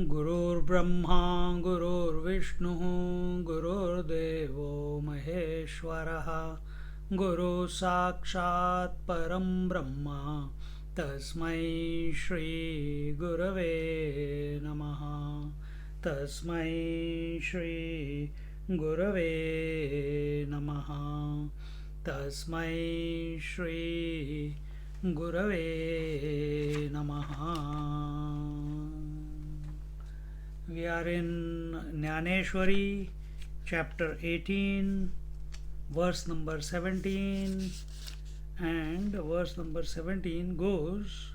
गुरुर्ब्रह्मा गुरुर्विष्णु गुरुर्देवो महेश्वरः गुरु साक्षात् परं ब्रह्म तस्मै श्री गुरवे नमः तस्मै श्री गुरवे नमः तस्मै श्री गुरवे नमः. We are in Jnaneshwari, chapter 18, verse number 17, and verse number 17 goes,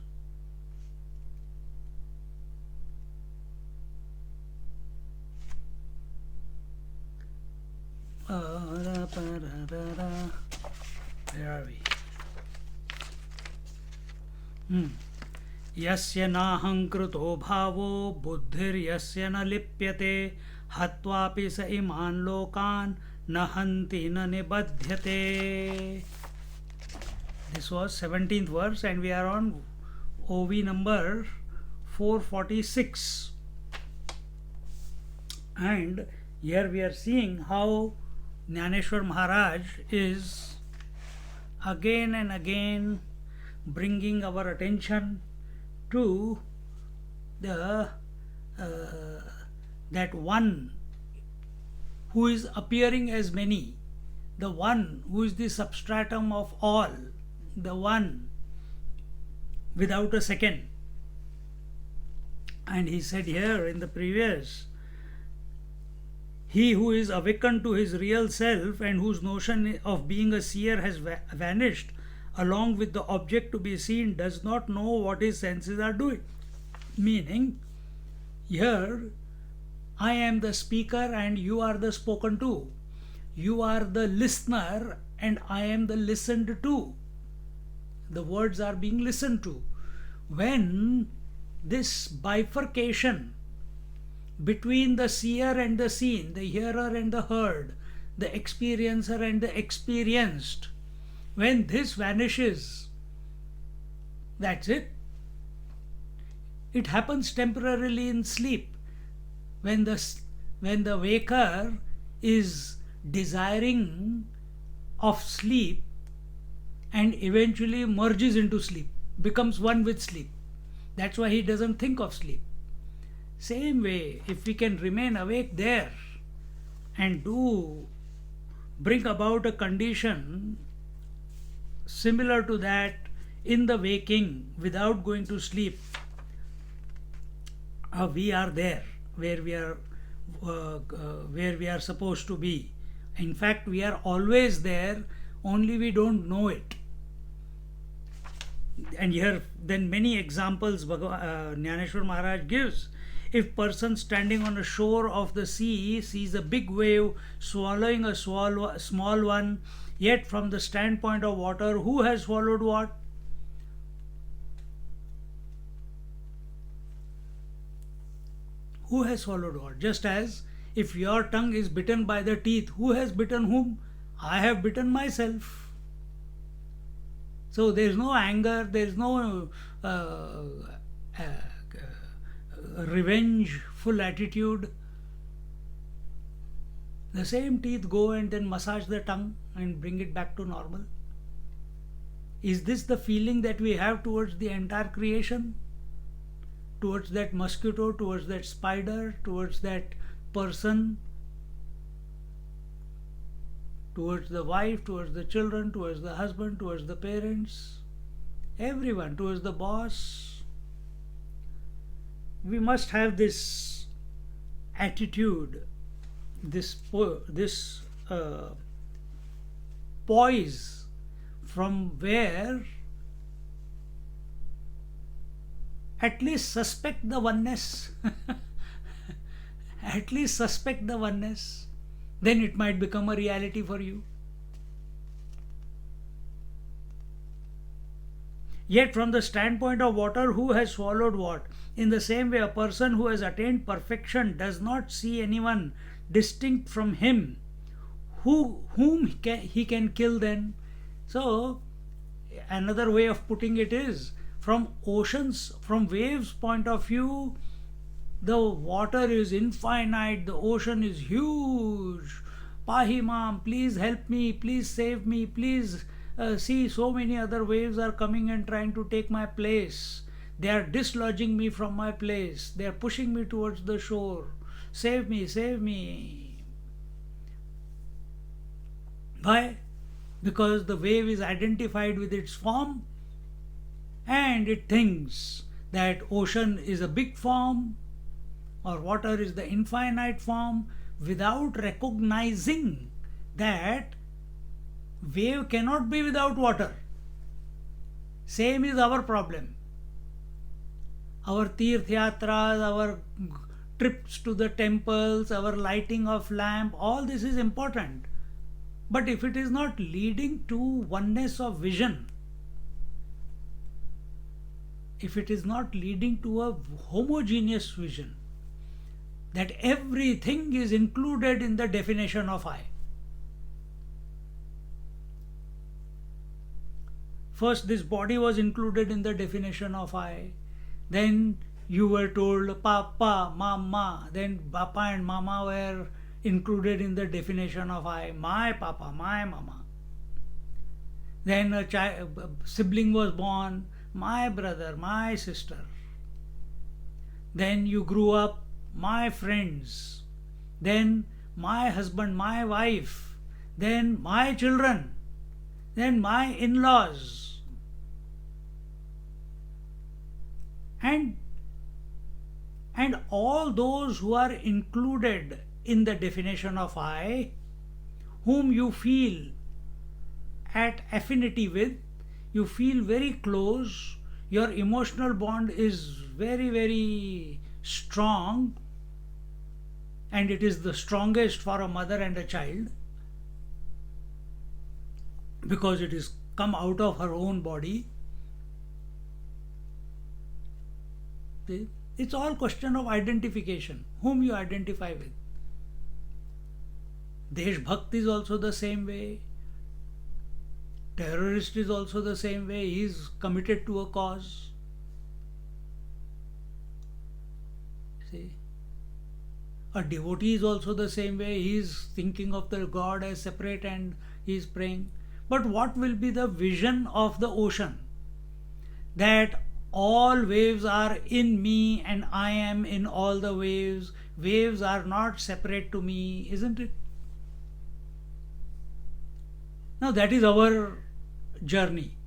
where are we? यस्य नाहंकृतो भावो बुद्धिर्यस्य न लिप्यते हत्वापि स इमान् लोकान् न हन्ति न निबध्यते. This was 17th verse and we are on OV number 446. And here we are seeing how Jnaneshwar Maharaj is again and again bringing our attention to the that one who is appearing as many, the one who is the substratum of all, the one without a second. And he said here in the previous, he who is awakened to his real self and whose notion of being a seer has vanished along with the object to be seen does not know what his senses are doing. Meaning, here I am the speaker and you are the spoken to. You are the listener and I am the listened to. The words are being listened to. When this bifurcation between the seer and the seen, the hearer and the heard, the experiencer and the experienced, when this vanishes, that's it. It happens temporarily in sleep. When the waker is desiring of sleep and eventually merges into sleep, becomes one with sleep. That's why he doesn't think of sleep. Same way, if we can remain awake there and bring about a condition similar to that in the waking without going to sleep, we are there where we are supposed to be. In fact, we are always there, only we don't know it. And here then many examples Jnaneshwar Maharaj gives. If person standing on the shore of the sea sees a big wave swallowing a small one, yet from the standpoint of water, who has swallowed what? Who has swallowed what? Just as if your tongue is bitten by the teeth, who has bitten whom? I have bitten myself. So there is no anger, there is no revengeful attitude. The same teeth go and then massage the tongue and bring it back to normal. Is this the feeling that we have towards the entire creation? Towards that mosquito, towards that spider, towards that person, towards the wife, towards the children, towards the husband, towards the parents, everyone, towards the boss. We must have this attitude, this poise from where at least suspect the oneness. At least suspect the oneness. Then it might become a reality for you. Yet, from the standpoint of water, who has swallowed what? In the same way, a person who has attained perfection does not see anyone distinct from him, whom he can kill then. So, another way of putting it is, from waves' point of view, the water is infinite, the ocean is huge. Pahimam, please help me, please save me, please see, so many other waves are coming and trying to take my place. They are dislodging me from my place. They are pushing me towards the shore. Save me, save me. Why? Because the wave is identified with its form and it thinks that ocean is a big form or water is the infinite form, without recognizing that wave cannot be without water. Same is our problem. Our tirth yatras, our trips to the temples, our lighting of lamp, all this is important. But if it is not leading to oneness of vision, if it is not leading to a homogeneous vision, that everything is included in the definition of I. First, this body was included in the definition of I. Then you were told Papa, Mama. Then Papa and Mama were included in the definition of I. My Papa, my Mama. Then a sibling was born. My brother, my sister. Then you grew up. My friends. Then my husband, my wife. Then my children. Then my in-laws. And all those who are included in the definition of I, whom you feel at affinity with, you feel very close, your emotional bond is very, very strong, and it is the strongest for a mother and a child because it is come out of her own body. It's all question of identification, whom you identify with. Desh Bhakt is also the same way. Terrorist is also the same way. He is committed to a cause. See? A devotee is also the same way. He is thinking of the God as separate and he is praying. But what will be the vision of the ocean? That all waves are in me and I am in all the waves. Waves are not separate to me, isn't it? Now that is our journey.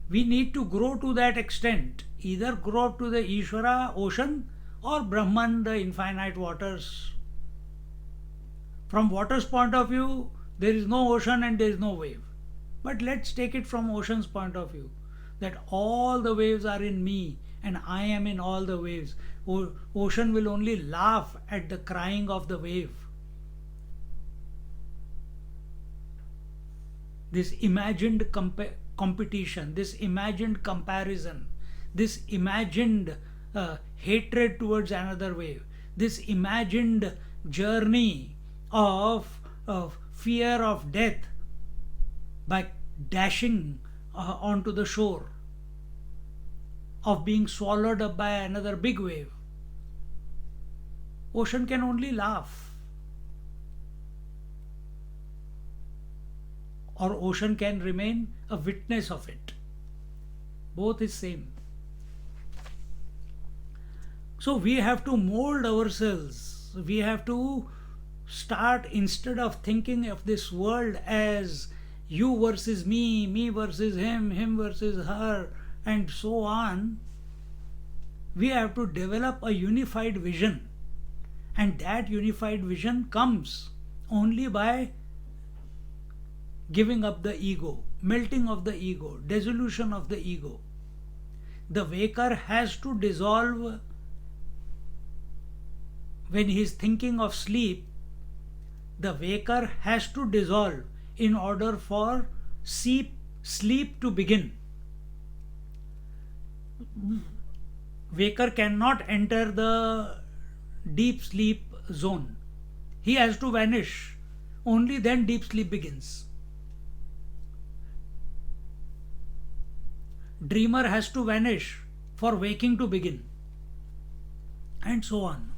We need to grow to that extent. Either grow up to the Ishvara, ocean, or Brahman, the infinite waters. From water's point of view, there is no ocean and there is no wave. But let's take it from ocean's point of view, that all the waves are in me and I am in all the waves. Ocean will only laugh at the crying of the wave. This imagined competition, this imagined comparison, this imagined hatred towards another wave, this imagined journey of fear of death by dashing onto the shore, of being swallowed up by another big wave. Ocean can only laugh. Or ocean can remain a witness of it. Both is same. So we have to mold ourselves. We have to start, instead of thinking of this world as you versus me, me versus him versus her, and so on, we have to develop a unified vision. And that unified vision comes only by giving up the ego, melting of the ego, dissolution of the ego. The waker has to dissolve when he is thinking of sleep. The waker has to dissolve in order for sleep to begin. Waker cannot enter the deep sleep zone. He has to vanish. Only then deep sleep begins. Dreamer has to vanish for waking to begin. And so on.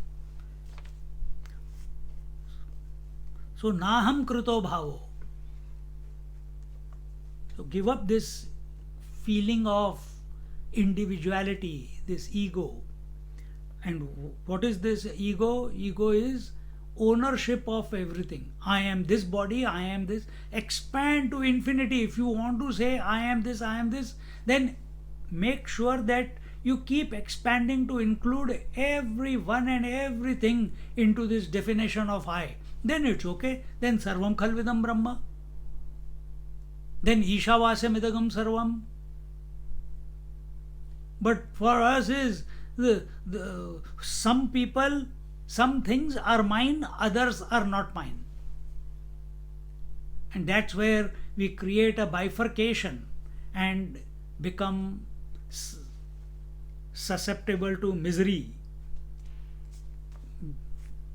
So, naham krito bhavo. So, give up this feeling of individuality, this ego. And what is this ego? Ego is ownership of everything. I am this body, I am this. Expand to infinity. If you want to say I am this, then make sure that you keep expanding to include everyone and everything into this definition of I. Then it's okay. Then sarvam khalvidam brahma. Then ishavasam idagam sarvam. But for us is some people, some things are mine, others are not mine. And that's where we create a bifurcation and become susceptible to misery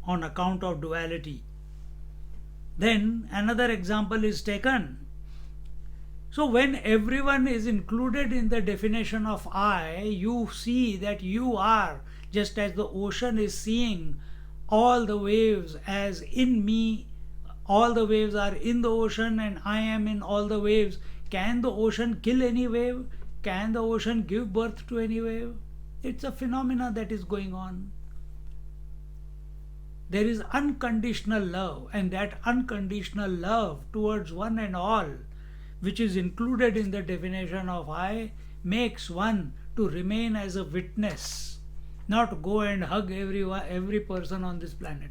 on account of duality. Then another example is taken. So when everyone is included in the definition of I, you see that you are, just as the ocean is seeing all the waves as in me, all the waves are in the ocean and I am in all the waves. Can the ocean kill any wave? Can the ocean give birth to any wave? It's a phenomena that is going on. There is unconditional love, and that unconditional love towards one and all, which is included in the definition of I, makes one to remain as a witness, not go and hug every person on this planet.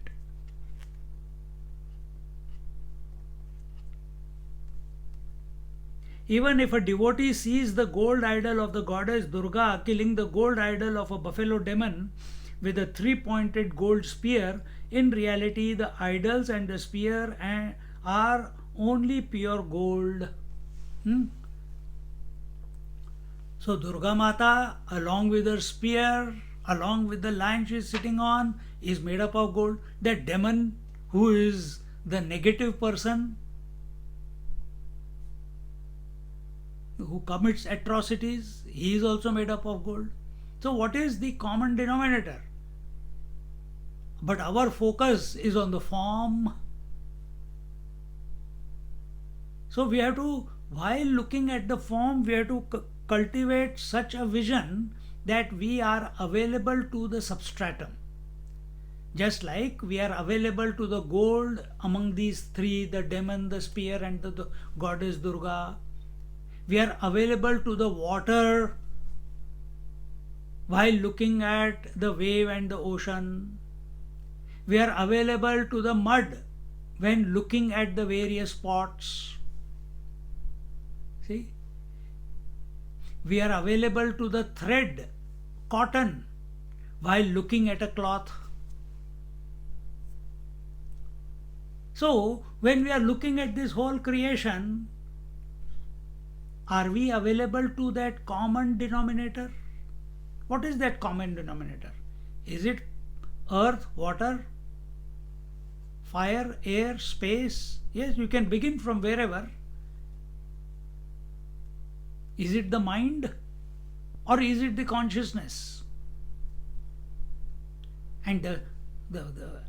Even if a devotee sees the gold idol of the goddess Durga killing the gold idol of a buffalo demon with a three-pointed gold spear, in reality the idols and the spear are only pure gold. So Durga Mata, along with her spear, along with the lion she is sitting on, is made up of gold. That demon, who is the negative person, who commits atrocities, he is also made up of gold. So what is the common denominator? But our focus is on the form. So we have to, while looking at the form, we have to cultivate such a vision that we are available to the substratum. Just like we are available to the gold among these three, the demon, the spear and the goddess Durga. We are available to the water while looking at the wave and the ocean. We are available to the mud when looking at the various spots. See? We are available to the thread, cotton, while looking at a cloth. So, when we are looking at this whole creation, are we available to that common denominator? What is that common denominator? Is it earth, water, fire, air, space? Yes, you can begin from wherever. Is it the mind or is it the consciousness? And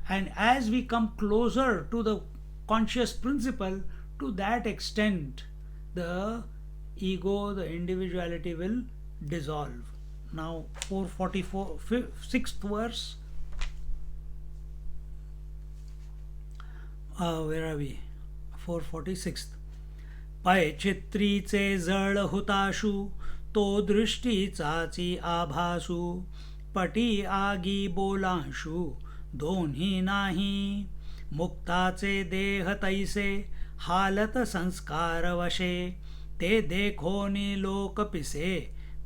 and as we come closer to the conscious principle, to that extent the ego, the individuality will dissolve. Now 444, 6th verse. Where are we? 446th. पैचित्रीचे जळ हुताशु तो दृष्टीचाची आभासु पटी आगी बोलांशु दोन्ही नाही मुक्ताचे देह तैसे हालत संस्कार वशे ते देखोनी लोक पिसे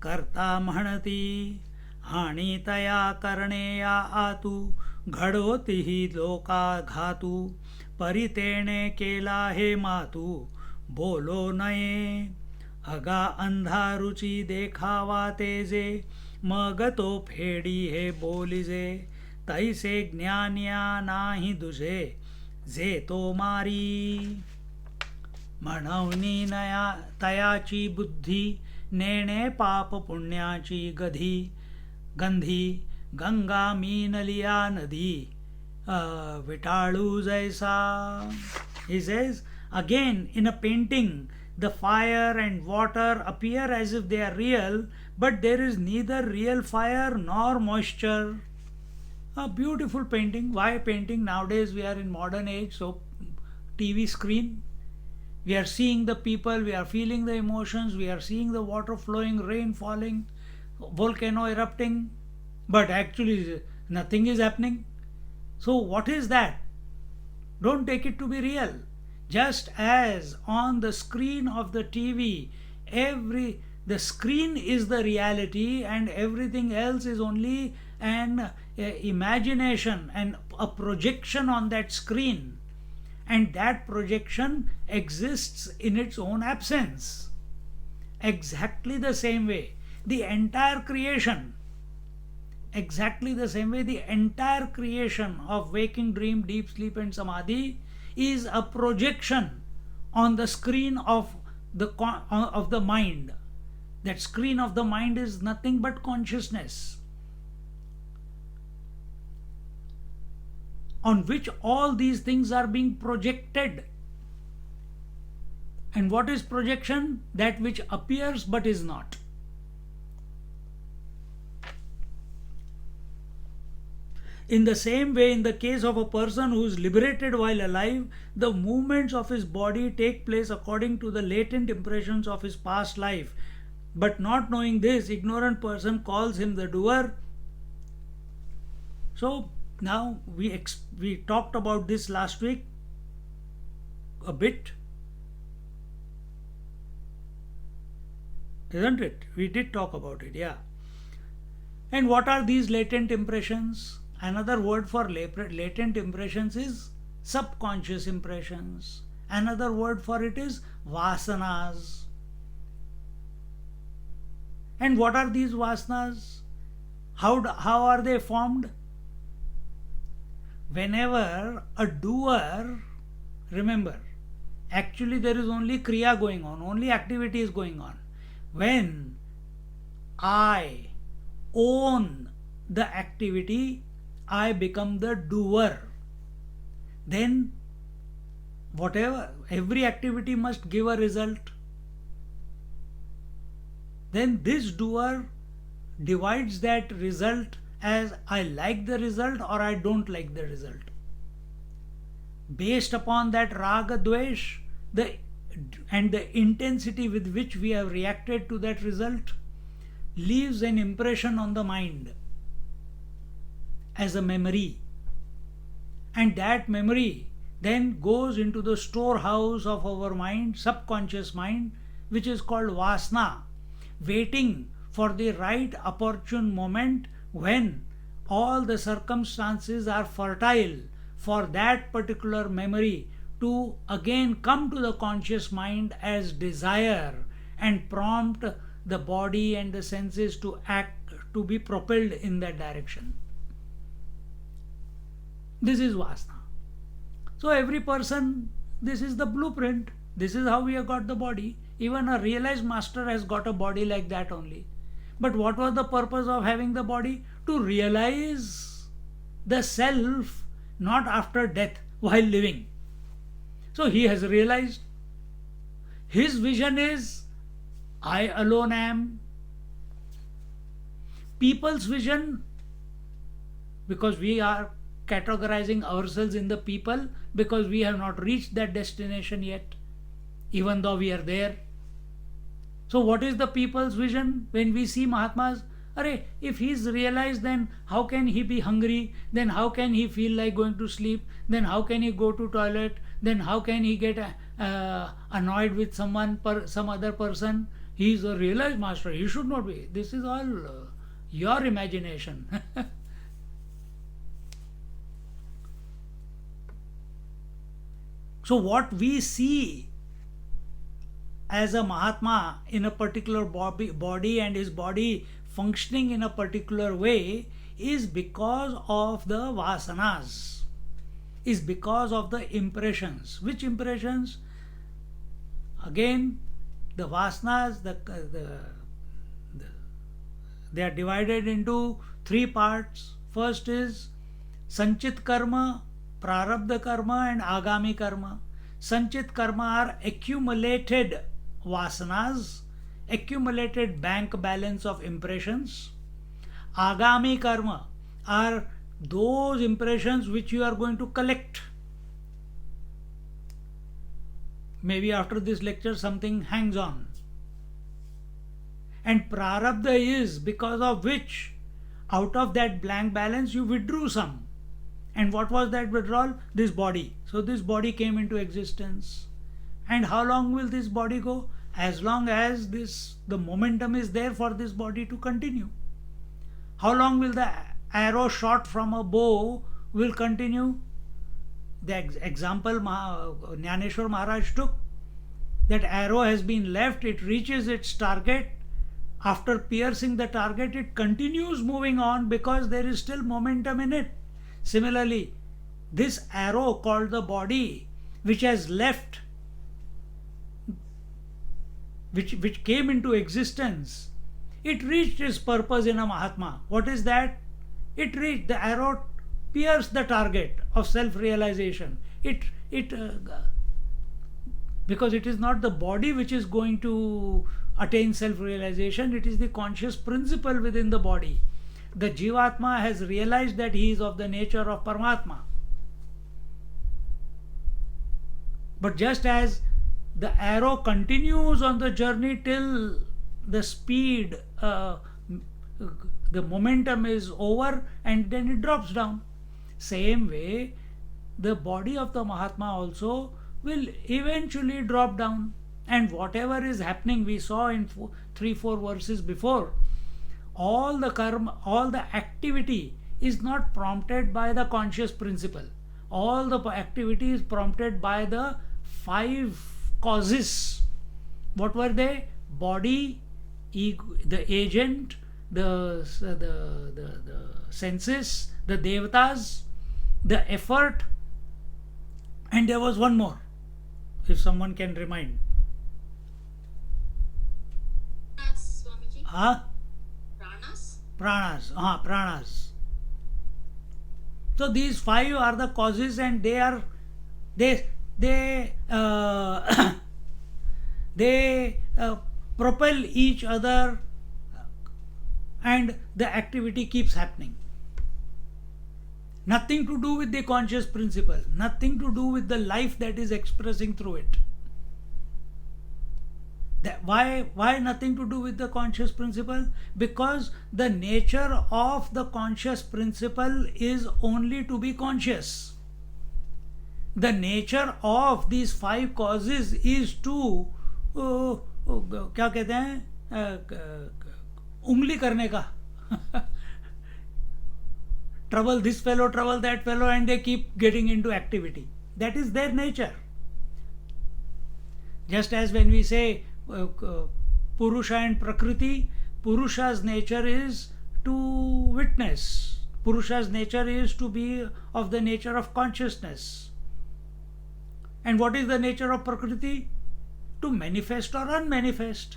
करता म्हणती, आणि तया करणे या आतू घडोतीही लोका घातू, परितेने केला हे मातू बोलो नये, अगा अंधारुची देखावा तेजे, मग तो फेडी हे बोलिजे, तैसे ज्ञानिया नाही दुजे, जे तो मारी, म्हणवनी नया तयाची बुद्धी, नेणे पाप पुण्याची गंधी, गंगा मीनलिया नदी, विटाळू जैसा. He says, again in a painting, the fire and water appear as if they are real, but there is neither real fire nor moisture. A beautiful painting. Why painting? Nowadays we are in modern age, so TV screen. We are seeing the people, we are feeling the emotions, we are seeing the water flowing, rain falling, volcano erupting, but actually nothing is happening. So what is that? Don't take it to be real. Just as on the screen of the TV, the screen is the reality and everything else is only an imagination and a projection on that screen, and that projection exists in its own absence. Exactly the same way, the entire creation of waking, dream, deep sleep and samadhi is a projection on the screen of the mind. That screen of the mind is nothing but consciousness, on which all these things are being projected. And what is projection? That which appears but is not. In the same way, in the case of a person who is liberated while alive, the movements of his body take place according to the latent impressions of his past life. But not knowing this, ignorant person calls him the doer. So now we talked about this last week a bit, isn't it? We did talk about it, yeah. And what are these latent impressions? Another word for latent impressions is subconscious impressions. Another word for it is vasanas. And what are these vasanas? How are they formed? Whenever a doer, remember, actually there is only kriya going on, only activity is going on. When I own the activity, I become the doer. Then every activity must give a result. Then this doer divides that result as I like the result or I don't like the result. Based upon that raga dvesh, and the intensity with which we have reacted to that result leaves an impression on the mind as a memory, and that memory then goes into the storehouse of our mind, subconscious mind, which is called vasana, waiting for the right opportune moment when all the circumstances are fertile for that particular memory to again come to the conscious mind as desire and prompt the body and the senses to act, to be propelled in that direction. This is vasana. So every person, this is the blueprint. This is how we have got the body. Even a realized master has got a body like that only. But what was the purpose of having the body? To realize the self not after death, while living. So he has realized. His vision is, I alone am. People's vision, because we are categorizing ourselves in the people, because we have not reached that destination yet, even though we are there. So what is the people's vision? When we see Mahatmas, if he is realized, then how can he be hungry? Then how can he feel like going to sleep? Then how can he go to toilet? Then how can he get annoyed with some other person, he is a realized master. He should not be. This is all your imagination. So what we see as a Mahatma in a particular body and his body functioning in a particular way is because of the vasanas, is because of the impressions. Which impressions? Again, the vasanas, they are divided into three parts. First is Sanchit karma, Prarabdha karma, and Agami karma. Sanchit karma are accumulated vasanas, accumulated bank balance of impressions. Agami karma are those impressions which you are going to collect. Maybe after this lecture something hangs on. And Prarabdha is because of which out of that blank balance you withdrew some. And what was that withdrawal? This body. So this body came into existence. And how long will this body go? As long as the momentum is there for this body to continue. How long will the arrow shot from a bow will continue? The example Jnaneshwar Maharaj took, that arrow has been left, it reaches its target. After piercing the target, it continues moving on because there is still momentum in it. Similarly, this arrow called the body, which has left, which came into existence, it reached its purpose in a Mahatma. What is that? It reached, the arrow pierced the target of self-realization. Because it is not the body which is going to attain self-realization, it is the conscious principle within the body. The Jivatma has realized that he is of the nature of Paramatma. But just as the arrow continues on the journey till the speed, the momentum is over and then it drops down. Same way, the body of the Mahatma also will eventually drop down. And whatever is happening, we saw in 3-4 verses before, all the karma, all the activity is not prompted by the conscious principle. All the activity is prompted by the 5 causes. What were they? Body, ego, the agent, the senses, the devatas, the effort, and there was one more, if someone can remind. Swamiji. Huh? Pranas. Pranas. So these 5 are the causes, and they propel each other, and the activity keeps happening. Nothing to do with the conscious principle, nothing to do with the life that is expressing through it. Why nothing to do with the conscious principle? Because the nature of the conscious principle is only to be conscious. The nature of these 5 causes is to क्या कहते हैं, उंगली करने का. Trouble this fellow, trouble that fellow, and they keep getting into activity. That is their nature. Just as when we say Purusha and Prakriti, Purusha's nature is to witness. Purusha's nature is to be of the nature of consciousness. And what is the nature of Prakriti? To manifest or unmanifest.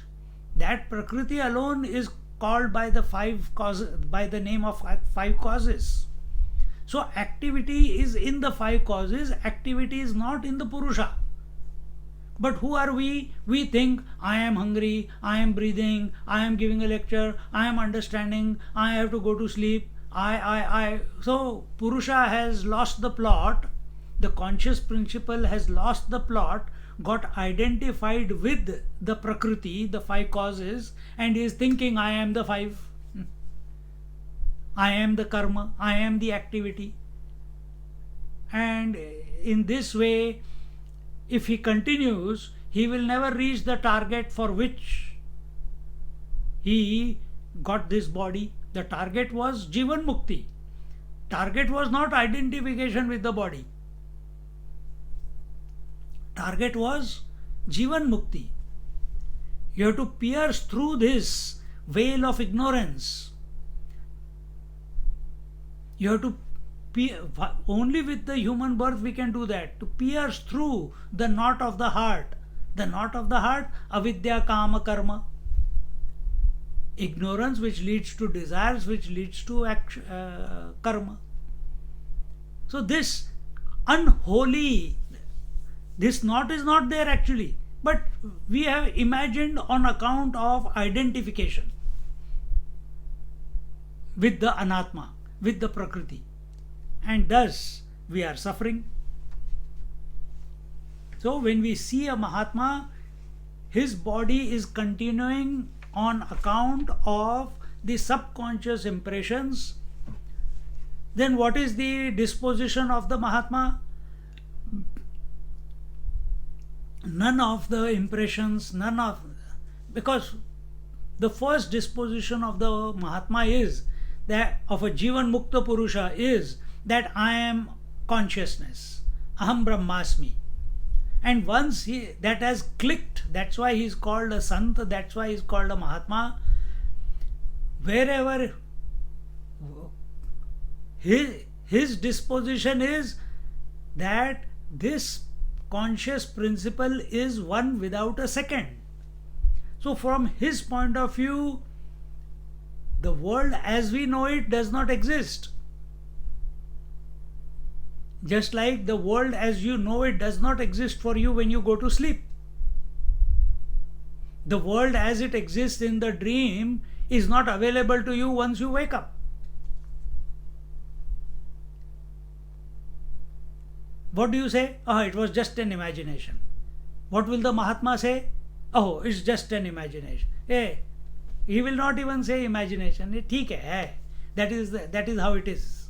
That Prakriti alone is called by the 5 causes, by the name of 5 causes. So activity is in the 5 causes, activity is not in the Purusha. But who are we? We think, I am hungry, I am breathing, I am giving a lecture, I am understanding, I have to go to sleep, I. So Purusha has lost the plot, the conscious principle has lost the plot, got identified with the Prakriti, the 5 causes, and is thinking, I am the 5. I am the karma, I am the activity. And in this way, if he continues, he will never reach the target for which he got this body. The target was Jivan Mukti. Target was not identification with the body. Target was Jivan Mukti. You have to pierce through this veil of ignorance. You have to only with the human birth we can do that, to pierce through the knot of the heart. The knot of the heart, avidya kama karma. Ignorance which leads to desires, which leads to karma. So this unholy, this knot is not there actually, but we have imagined on account of identification with the anatma, with the prakriti, and thus we are suffering. So when we see a Mahatma, his body is continuing on account of the subconscious impressions. Then what is the disposition of the Mahatma? None of the impressions, because the first disposition of the Mahatma is that of a Jivan Mukta Purusha is that I am consciousness, Aham Brahmasmi. And once that has clicked, that's why he is called a Sant, that's why he is called a Mahatma. Wherever his disposition is that this conscious principle is one without a second. So from his point of view, the world as we know it does not exist. Just like the world as you know it does not exist for you when you go to sleep. The world as it exists in the dream is not available to you once you wake up. What do you say? Oh, it was just an imagination. What will the Mahatma say? Oh, it's just an imagination. Hey, he will not even say imagination. ठीक है. That is how it is.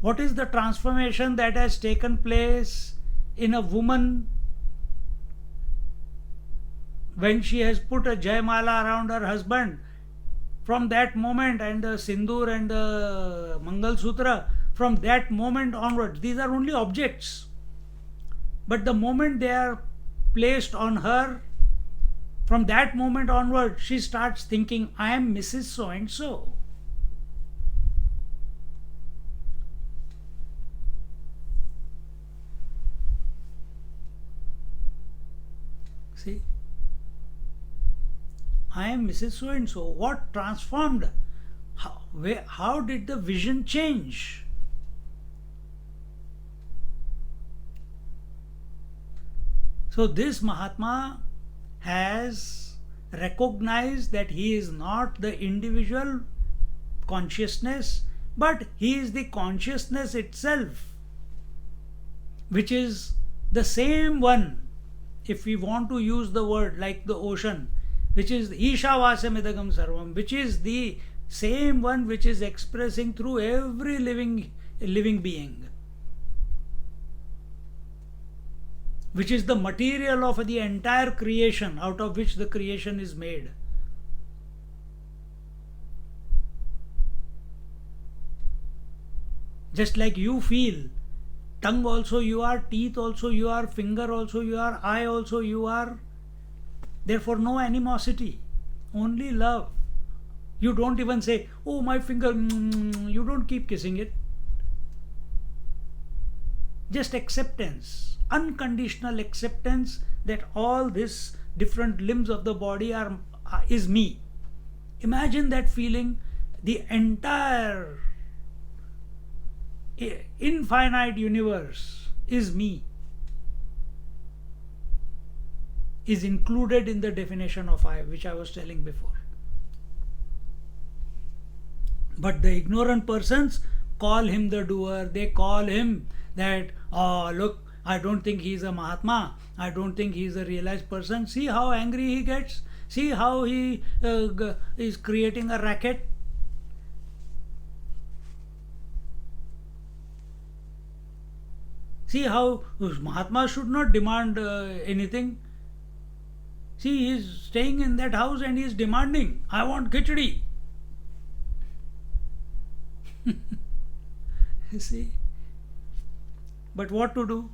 What is the transformation that has taken place in a woman when she has put a Jaymala around her husband? From that moment, and the Sindoor and the Mangal Sutra, from that moment onwards, these are only objects. But the moment they are placed on her, from that moment onward, she starts thinking, I am Mrs. So and so. See? I am Mrs. So and so. What transformed? How did the vision change? So this Mahatma has recognized that he is not the individual consciousness, but he is the consciousness itself, which is the same one. If we want to use the word like the ocean, which is Ishavasam Idagam Sarvam, which is the same one which is expressing through every living being, which is the material of the entire creation out of which the creation is made. Just like you feel, tongue also you are, teeth also you are, finger also you are, eye also you are. Therefore no animosity, only love. You don't even say, oh my finger, you don't keep kissing it. Just acceptance, unconditional acceptance that all these different limbs of the body is me. Imagine that feeling, the entire infinite universe is me, is included in the definition of I, which I was telling before. But the ignorant persons call him the doer. They call him that, oh look, I don't think he is a Mahatma, I don't think he is a realized person. See how angry he gets, see how he is creating a racket. See how Mahatma should not demand anything. See, he is staying in that house and he is demanding, I want khichdi. You see? But what to do?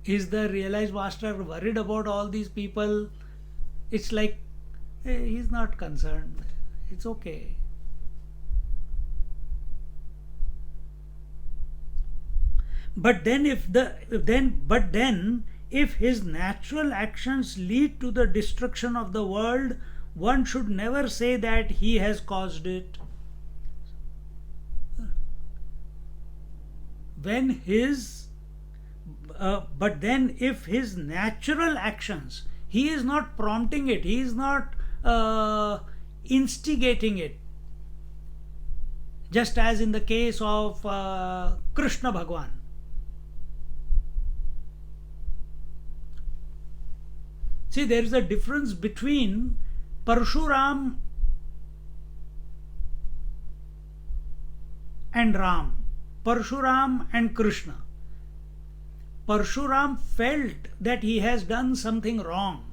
Is the realized master worried about all these people? It's like, hey, he's not concerned. It's okay. But then if his natural actions lead to the destruction of the world, one should never say that he has caused it. But then if his natural actions, he is not prompting it, he is not instigating it, just as in the case of Krishna Bhagwan. See, there is a difference between Parshuram and Ram, Parshuram and Krishna. Parshuram felt that he has done something wrong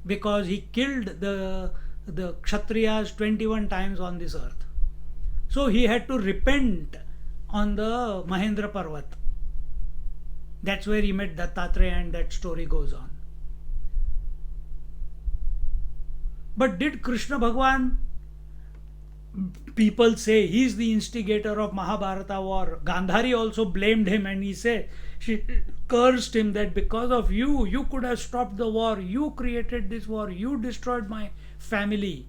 because he killed the Kshatriyas 21 times on this earth. So he had to repent on the Mahendra Parvat. That's where he met Dattatreya and that story goes on. But did Krishna Bhagwan, people say he is the instigator of Mahabharata war. Gandhari also blamed him and she cursed him that because of you could have stopped the war, you created this war, you destroyed my family.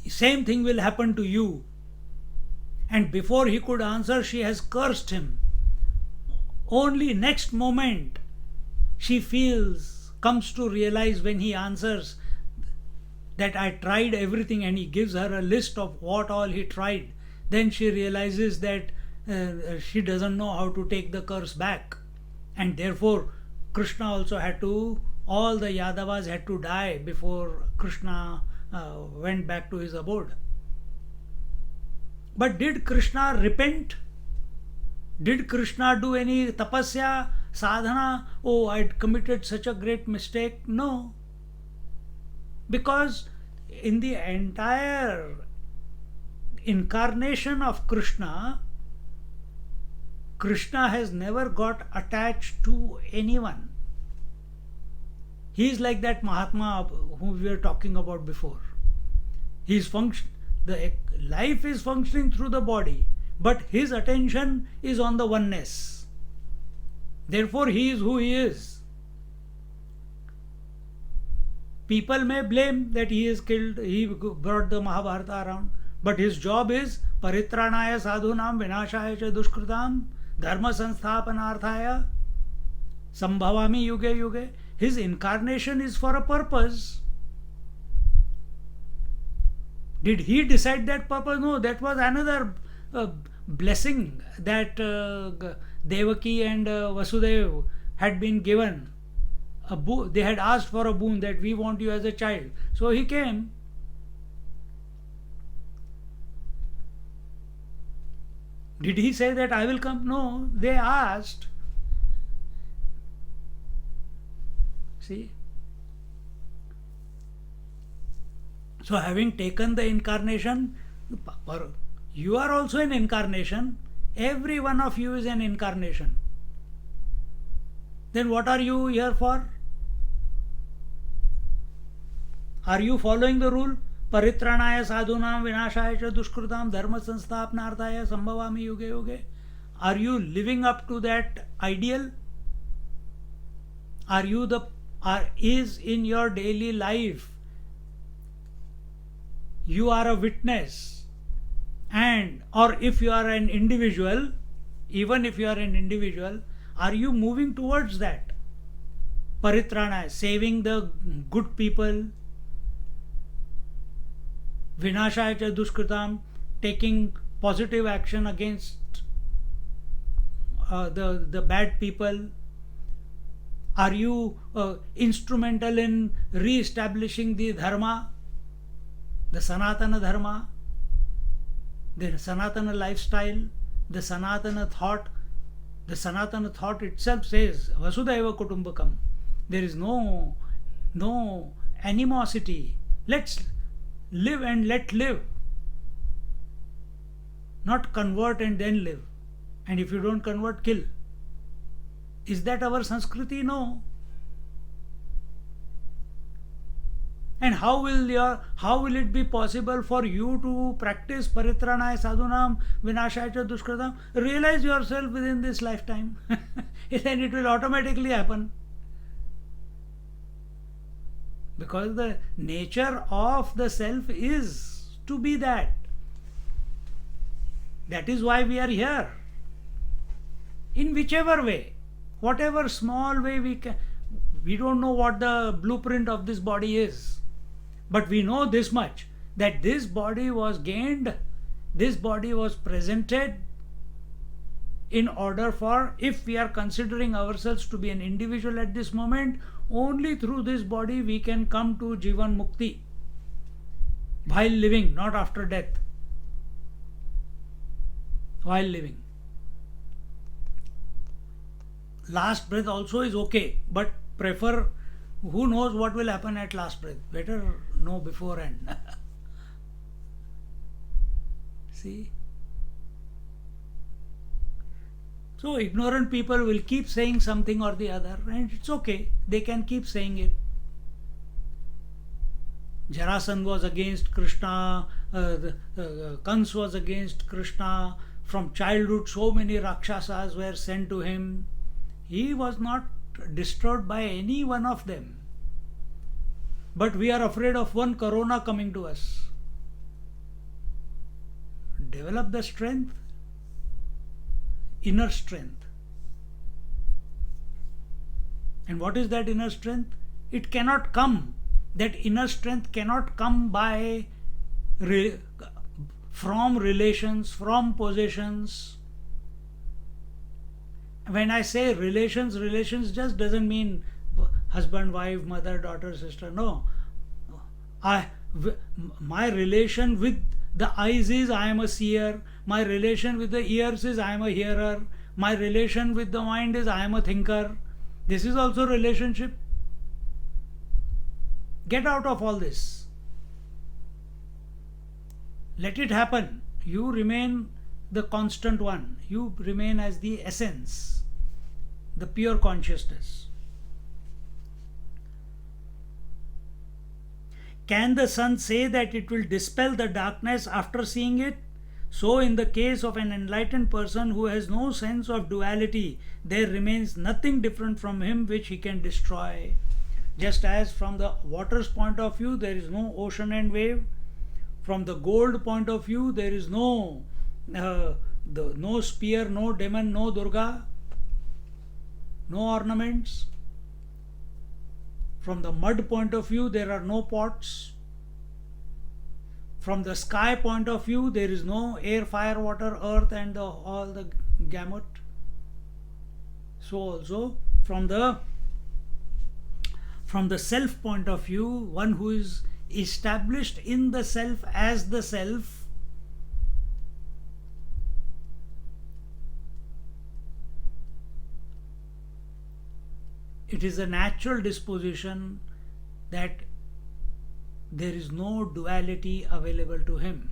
Same thing will happen to you. And before he could answer, she has cursed him. Only next moment she comes to realize when he answers that I tried everything, and he gives her a list of what all he tried. Then she realizes that she doesn't know how to take the curse back, and therefore Krishna also all the Yadavas had to die before Krishna went back to his abode. But did Krishna repent? Did Krishna do any tapasya, sadhana? Oh, I committed such a great mistake. No. Because in the entire incarnation of Krishna, Krishna has never got attached to anyone. He is like that Mahatma whom we were talking about before. The life is functioning through the body, but his attention is on the oneness. Therefore, he is who he is. People may blame that he brought the Mahabharata around, but his job is paritranaya sadhunam vinashaya cha dushkritam dharma sansthapanarthaya sambhavami yuge yuge. His incarnation is for a purpose. Did he decide that purpose? No, that was another blessing that Devaki and Vasudeva had been given. They had asked for a boon that we want you as a child. So he came. Did he say that I will come? No, they asked. See? So having taken the incarnation, you are also an incarnation. Every one of you is an incarnation. Then what are you here for? Are you following the rule? Paritranaya sadhunam vinashaya cha dushkritam dharma sansthapanarthaya sambhavami yuge yuge. Are you living up to that ideal? Is in your daily life you are a witness, or if you are an individual, even if you are an individual, are you moving towards that? Paritrana, saving the good people. Vinashaya cha dushkritam, taking positive action against the bad people. Are you instrumental in re-establishing the dharma, the Sanatana dharma, the Sanatana lifestyle, The Sanatana thought itself says Vasudhaiva Kutumbakam. There is no animosity. Let's live and let live. Not convert and then live. And if you don't convert, kill. Is that our Sanskriti? No. And how will it be possible for you to practice paritranaya sadhunam vinashaya cha dushkratam? Realize yourself within this lifetime. Then it will automatically happen. Because the nature of the self is to be that. That is why we are here. In whichever way, whatever small way we don't know what the blueprint of this body is. But we know this much, that this body was gained, this body was presented in order for, if we are considering ourselves to be an individual at this moment, only through this body we can come to Jivan Mukti. While living, not after death. While living. Last breath also is okay, but prefer, who knows what will happen at last breath. Better know beforehand. See? So ignorant people will keep saying something or the other, and it's okay. They can keep saying it. Jarasandha was against Krishna, Kans was against Krishna. From childhood, so many Rakshasas were sent to him. He was not disturbed by any one of them. But we are afraid of one corona coming to us. Develop the strength, inner strength. And what is that inner strength? It cannot come. That inner strength cannot come from relations, from possessions. When I say relations just doesn't mean husband, wife, mother, daughter, sister. No. My relation with the eyes is I am a seer. My relation with the ears is I am a hearer. My relation with the mind is I am a thinker. This is also relationship. Get out of all this. Let it happen. You remain the constant one. You remain as the essence, the pure consciousness. Can the sun say that it will dispel the darkness after seeing it? So in the case of an enlightened person who has no sense of duality, there remains nothing different from him which he can destroy. Just as from the water's point of view, there is no ocean and wave. From the gold point of view, there is no spear, no demon, no Durga, no ornaments. From the mud point of view, there are no pots. From the sky point of view, there is no air, fire, water, earth, and all the gamut. So also from the self point of view, one who is established in the self as the self, it is a natural disposition that there is no duality available to him.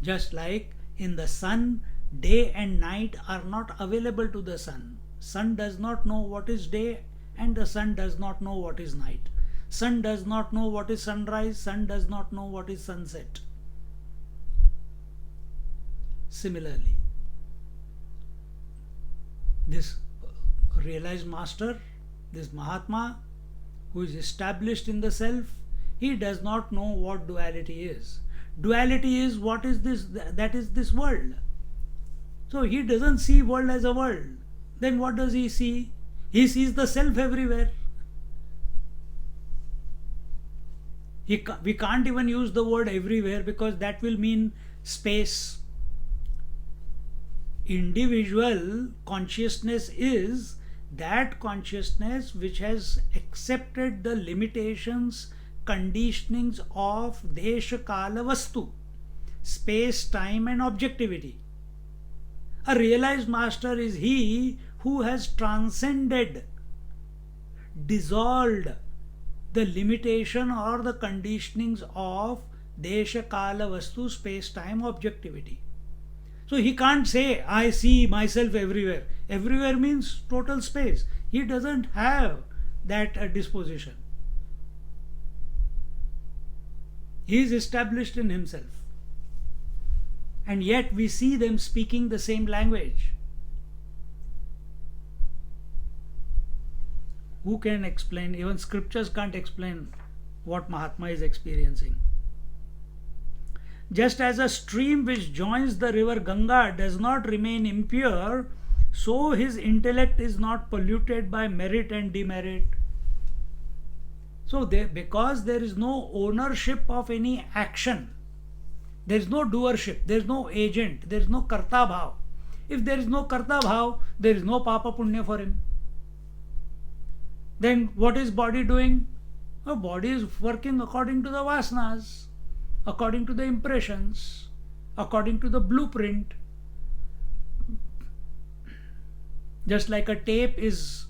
Just like in the sun, day and night are not available to the sun. Sun does not know what is day and the sun does not know what is night. Sun does not know what is sunrise, sun does not know what is sunset. Similarly, this realized master, this Mahatma, who is established in the self, he does not know what duality is. Duality is what is this, that is this world. So he doesn't see world as a world. Then what does he see? He sees the self everywhere. We can't even use the word everywhere because that will mean space. Individual consciousness is that consciousness which has accepted the limitations, conditionings of Desha Kala Vastu, space, time and objectivity. A realized master is he who has transcended, dissolved the limitation or the conditionings of Desha, Kala, Vastu, space, time, objectivity. So he can't say, I see myself everywhere. Everywhere means total space. He doesn't have that disposition. He is established in himself. And yet we see them speaking the same language. Who can explain? Even scriptures can't explain what Mahatma is experiencing. Just as a stream which joins the river Ganga does not remain impure, so his intellect is not polluted by merit and demerit. So, because there is no ownership of any action, there is no doership, there is no agent, there is no karta bhav. If there is no karta bhav, there is no papa punya for him. Then what is body doing? The body is working according to the vasanas, according to the impressions, according to the blueprint. Just like a tape is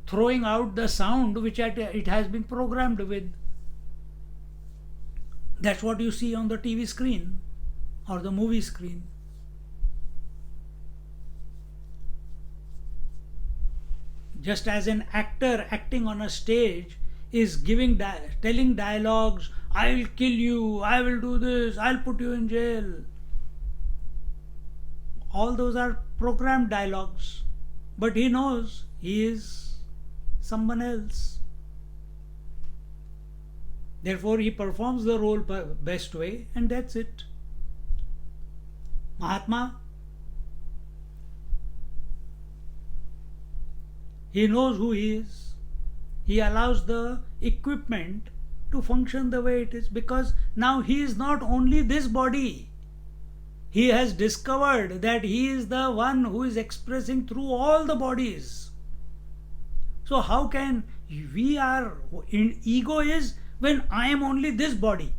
throwing out the sound which it has been programmed with. That's what you see on the TV screen or the movie screen. Just as an actor acting on a stage is telling dialogues, I will kill you, I will do this, I'll put you in jail. All those are programmed dialogues. But he knows he is someone else. Therefore, he performs the role best way, and that's it. Mahatma, he knows who he is. He allows the equipment to function the way it is, because now he is not only this body. He has discovered that he is the one who is expressing through all the bodies. So how can ego is when I am only this body?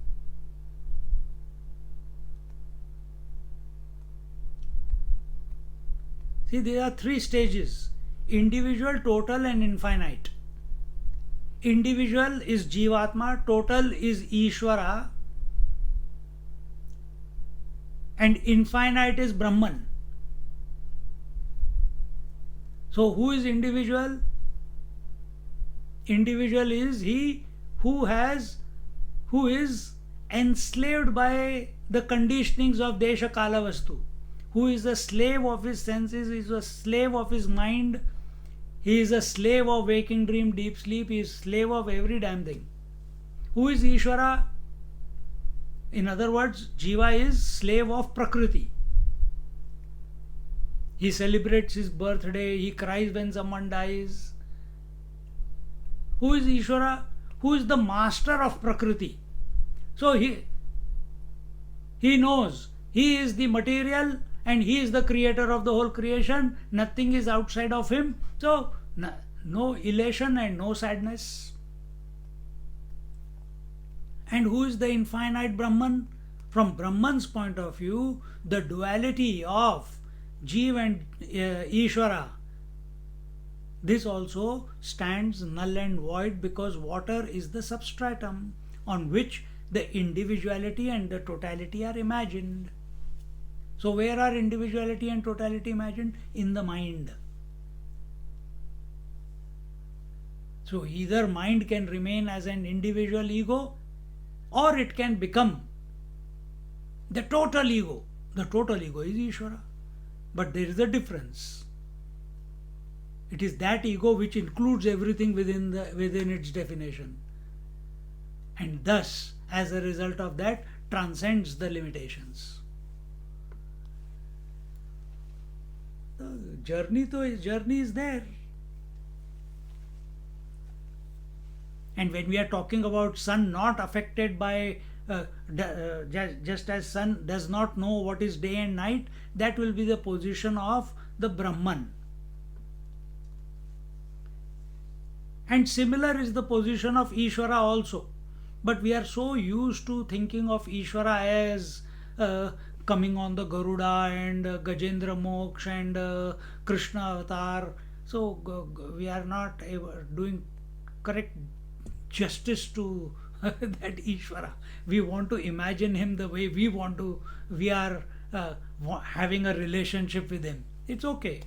See, there are three stages: individual, total and infinite. Individual is Jivatma, total is Ishvara, and infinite is Brahman. So who is individual? Individual is he who is enslaved by the conditionings of Desha, Kala, Vastu, who is a slave of his senses, is a slave of his mind, he is a slave of waking dream, deep sleep, he is slave of every damn thing. Who is Ishvara? In other words, Jiva is slave of Prakriti. He celebrates his birthday, he cries when someone dies. Who is Ishvara? Who is the master of Prakriti? So he knows he is the material and he is the creator of the whole creation. Nothing is outside of him. So no elation and no sadness. And who is the infinite Brahman? From Brahman's point of view, the duality of Jeev and Ishvara, this also stands null and void, because water is the substratum on which the individuality and the totality are imagined. So where are individuality and totality imagined? In the mind. So either mind can remain as an individual ego, or it can become the total ego. The total ego is Ishvara. But there is a difference. It is that ego which includes everything within its definition. And thus, as a result of that, transcends the limitations. The journey is there. And when we are talking about sun not affected by, just as sun does not know what is day and night, that will be the position of the Brahman. And similar is the position of Ishvara also. But we are so used to thinking of Ishvara as coming on the Garuda and Gajendra Moksha and Krishna Avatar. So we are not doing correct justice to that Ishvara. We want to imagine him the way we are having a relationship with him. It's okay.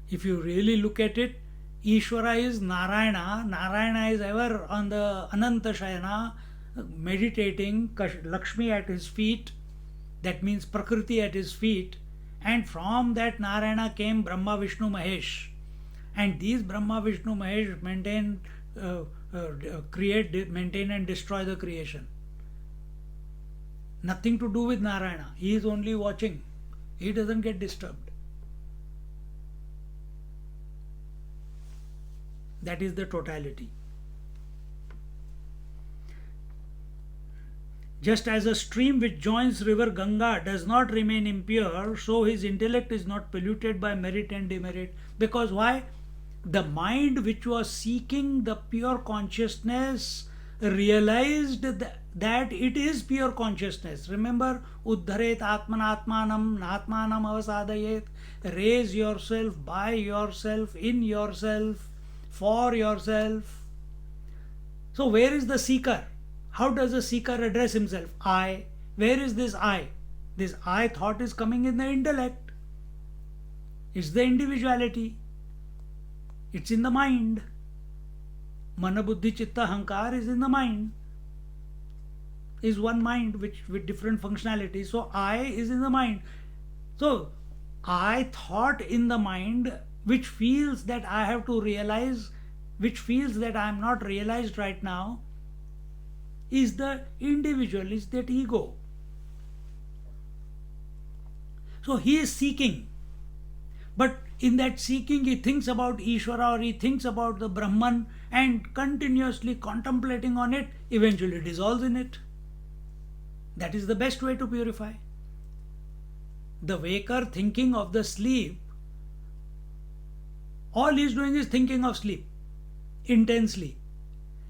If you really look at it, Ishvara is Narayana. Narayana is ever on the Ananta Shayana, meditating, Lakshmi at his feet. That means Prakriti at his feet. And from that Narayana came Brahma, Vishnu, Mahesh. And these Brahma, Vishnu, Mahesh maintain and destroy the creation. Nothing to do with Narayana. He is only watching. He doesn't get disturbed. That is the totality. Just as a stream which joins river Ganga does not remain impure, so his intellect is not polluted by merit and demerit. Because why? The mind which was seeking the pure consciousness realized that it is pure consciousness. Remember, Uddharet Atmanatmanam Natmanam Avasadayet. Raise yourself by yourself, in yourself, for yourself. So where is the seeker? How does the seeker address himself? I. Where is this I? This I thought is coming in the intellect. It's the individuality. It's in the mind. Mana Buddhi Chitta Hankar is in the mind. Is one mind which with different functionalities. So I is in the mind. So I thought in the mind which feels that I have to realize, which feels that I am not realized right now, is the individual, is that ego. So he is seeking. But in that seeking, he thinks about Ishvara or he thinks about the Brahman and continuously contemplating on it, eventually dissolves in it. That is the best way to purify. The waker thinking of the sleep, all he is doing is thinking of sleep intensely.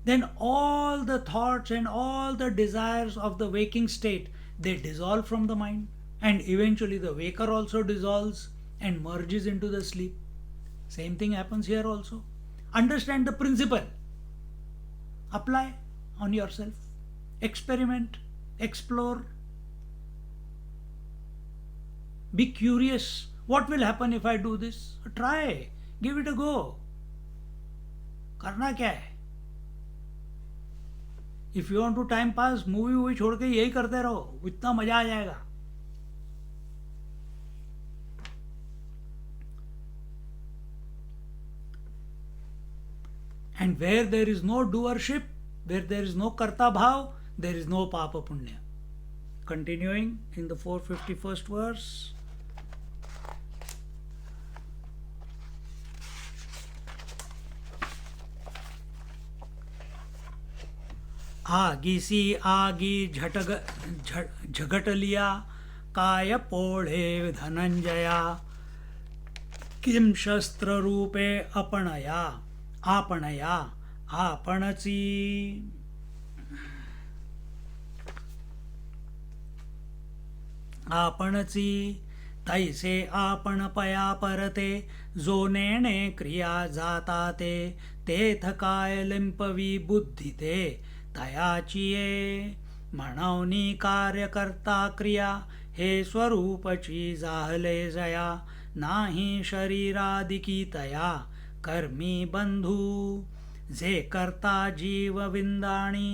Then all the thoughts and all the desires of the waking state, they dissolve from the mind, and eventually the waker also dissolves and merges into the sleep. Same thing happens here also. Understand the principle. Apply on yourself. Experiment. Explore. Be curious. What will happen if I do this? Try. Give it a go. करना क्या है? If you want to time pass, movie छोड़ के यही करते रहो, इतना मजा आ जाएगा. And where there is no doership, where there is no karta bhav, there is no papa punya. Continuing in the 451st verse. आगीसी आगी झगट लिया काय पोढ़े धनंजया किम शस्त्र रूपे अपणया आपणया आपणची आपणची तैसे आपण पया परते जो नेणे क्रिया जाता तेथ काय लिंपवी बुद्धी ते तयाची ये म्हणवनी कार्यकर्ता क्रिया हे स्वरूपची जाहले जया नाही शरीरादिकी तया कर्मी बंधू जे करता जीव विंदाणी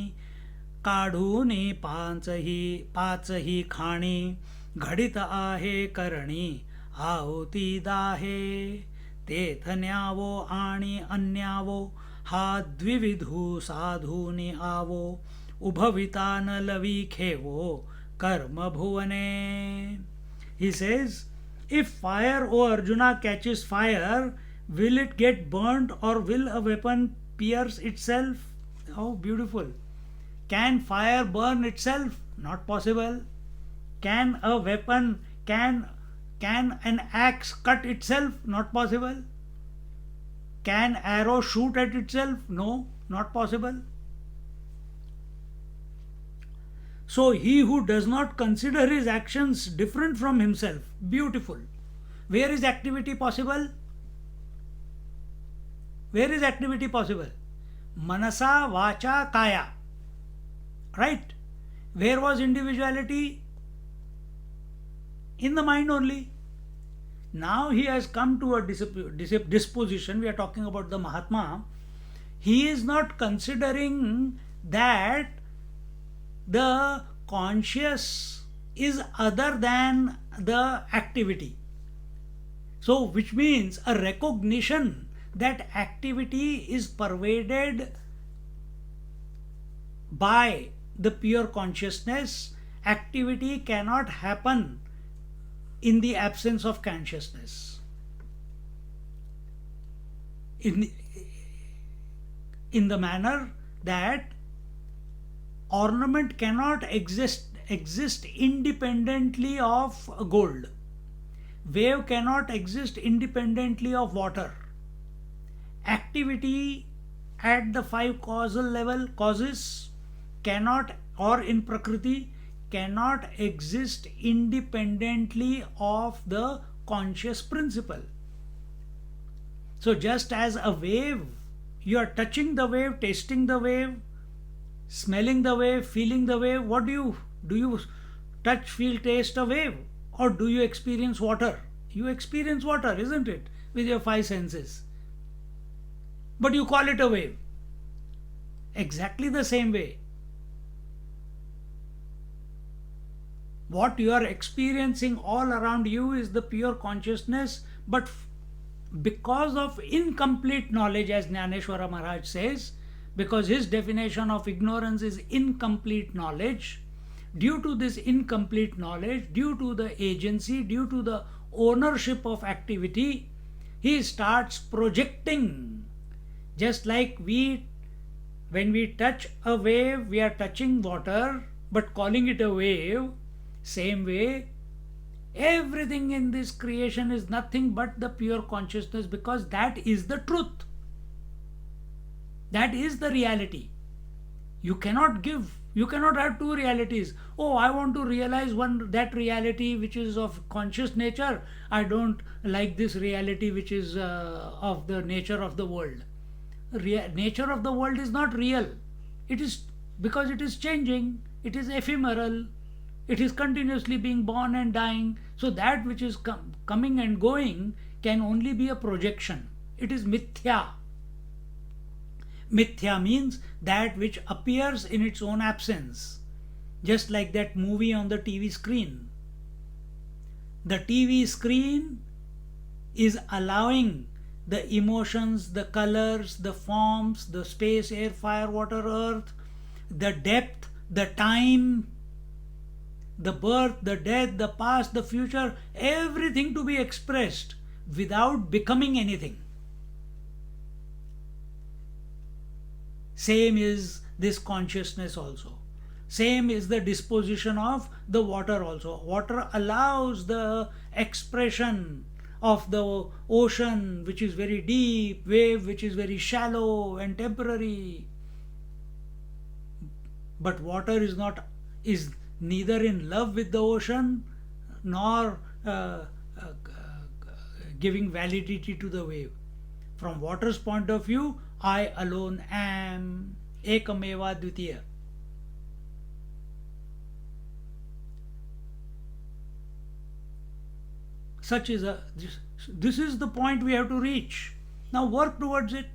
काढूनी पाचही खाणी घडित आहे करणी आहुती दाहे तेथ न्यावो आणि अन्यावो हा द्विविधू साधूनी आवो उभविता न लवी खेवो कर्म भुवने. He says, if fire, O Arjuna, catches fire, will it get burnt or will a weapon pierce itself? How beautiful. Can fire burn itself? Not possible. Can a weapon, can an axe cut itself? Not possible. Can arrow shoot at itself? No, not possible. So he who does not consider his actions different from himself, beautiful. Where is activity possible? Where is activity possible? Manasa, Vacha, Kaya. Right? Where was individuality? In the mind only. Now he has come to a disposition. We are talking about the Mahatma. He is not considering that the conscious is other than the activity. So, which means a recognition that activity is pervaded by the pure consciousness. Activity cannot happen in the absence of consciousness. In the manner that ornament cannot exist independently of gold. Wave cannot exist independently of water. Activity at the five causal level, causes, cannot, or in Prakriti, cannot exist independently of the conscious principle. So just as a wave, you are touching the wave, tasting the wave, smelling the wave, feeling the wave. What do you touch, feel, taste a wave? Or do you experience water? You experience water, isn't it? With your five senses. But you call it a wave. Exactly the same way. What you are experiencing all around you is the pure consciousness, but because of incomplete knowledge, as Jnaneshwara Maharaj says, because his definition of ignorance is incomplete knowledge, due to this incomplete knowledge, due to the agency, due to the ownership of activity, he starts projecting. Just like when we touch a wave, we are touching water, but calling it a wave. Same way, everything in this creation is nothing but the pure consciousness, because that is the truth. That is the reality. You cannot have two realities. Oh, I want to realize that reality which is of conscious nature. I don't like this reality which is of the nature of the world. Nature of the world is not real. It is because it is changing. It is ephemeral. It is continuously being born and dying. So that which is coming and going can only be a projection. It is mithya. Mithya means that which appears in its own absence. Just like that movie on the TV screen. The TV screen is allowing the emotions, the colors, the forms, the space, air, fire, water, earth, the depth, the time, the birth, the death, the past, the future, everything to be expressed without becoming anything. Same is this consciousness also. Same is the disposition of the water also. Water allows the expression of the ocean, which is very deep, wave which is very shallow and temporary. But water is neither in love with the ocean nor giving validity to the wave. From water's point of view, I alone am, ekameva dvitiya. This is the point we have to reach. Now work towards it.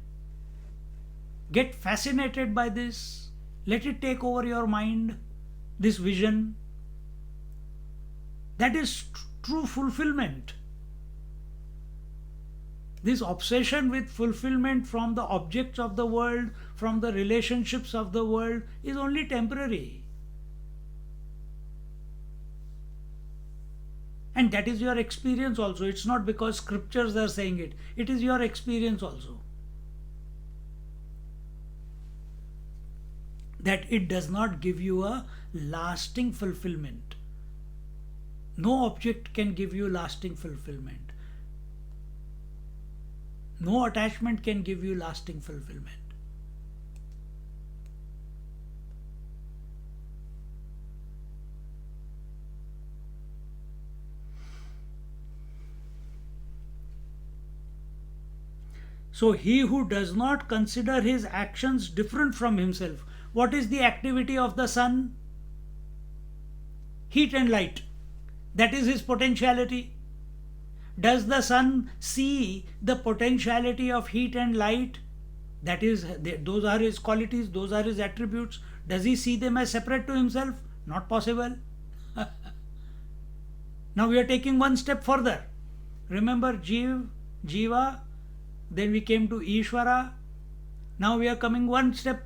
Get fascinated by this. Let it take over your mind, this vision. That is true fulfillment. This obsession with fulfillment from the objects of the world, from the relationships of the world, is only temporary. And that is your experience also. It's not because scriptures are saying it. It is your experience also. That it does not give you a lasting fulfillment. No object can give you lasting fulfillment. No attachment can give you lasting fulfillment. So he who does not consider his actions different from himself. What is the activity of the sun? Heat and light. That is his potentiality. Does the sun see the potentiality of heat and light? That is, those are his qualities, those are his attributes. Does he see them as separate to himself? Not possible. Now we are taking one step further. Remember Jiva, then we came to Ishvara. Now we are coming one step,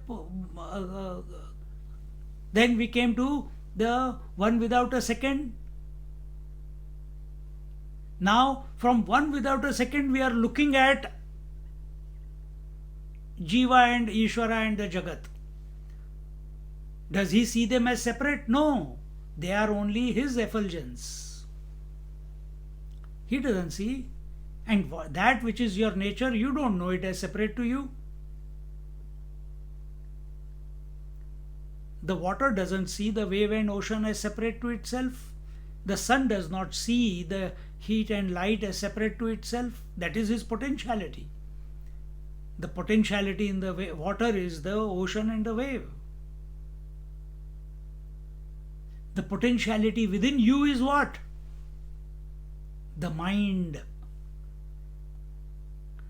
then we came to the one without a second. Now from one without a second we are looking at Jiva and Ishvara and the Jagat. Does he see them as separate? No. They are only his effulgence. He doesn't see. And that which is your nature, you don't know it as separate to you. The water doesn't see the wave and ocean as separate to itself. The sun does not see the heat and light as separate to itself. That is his potentiality. The potentiality in the water is the ocean and the wave. The potentiality within you is what? The mind.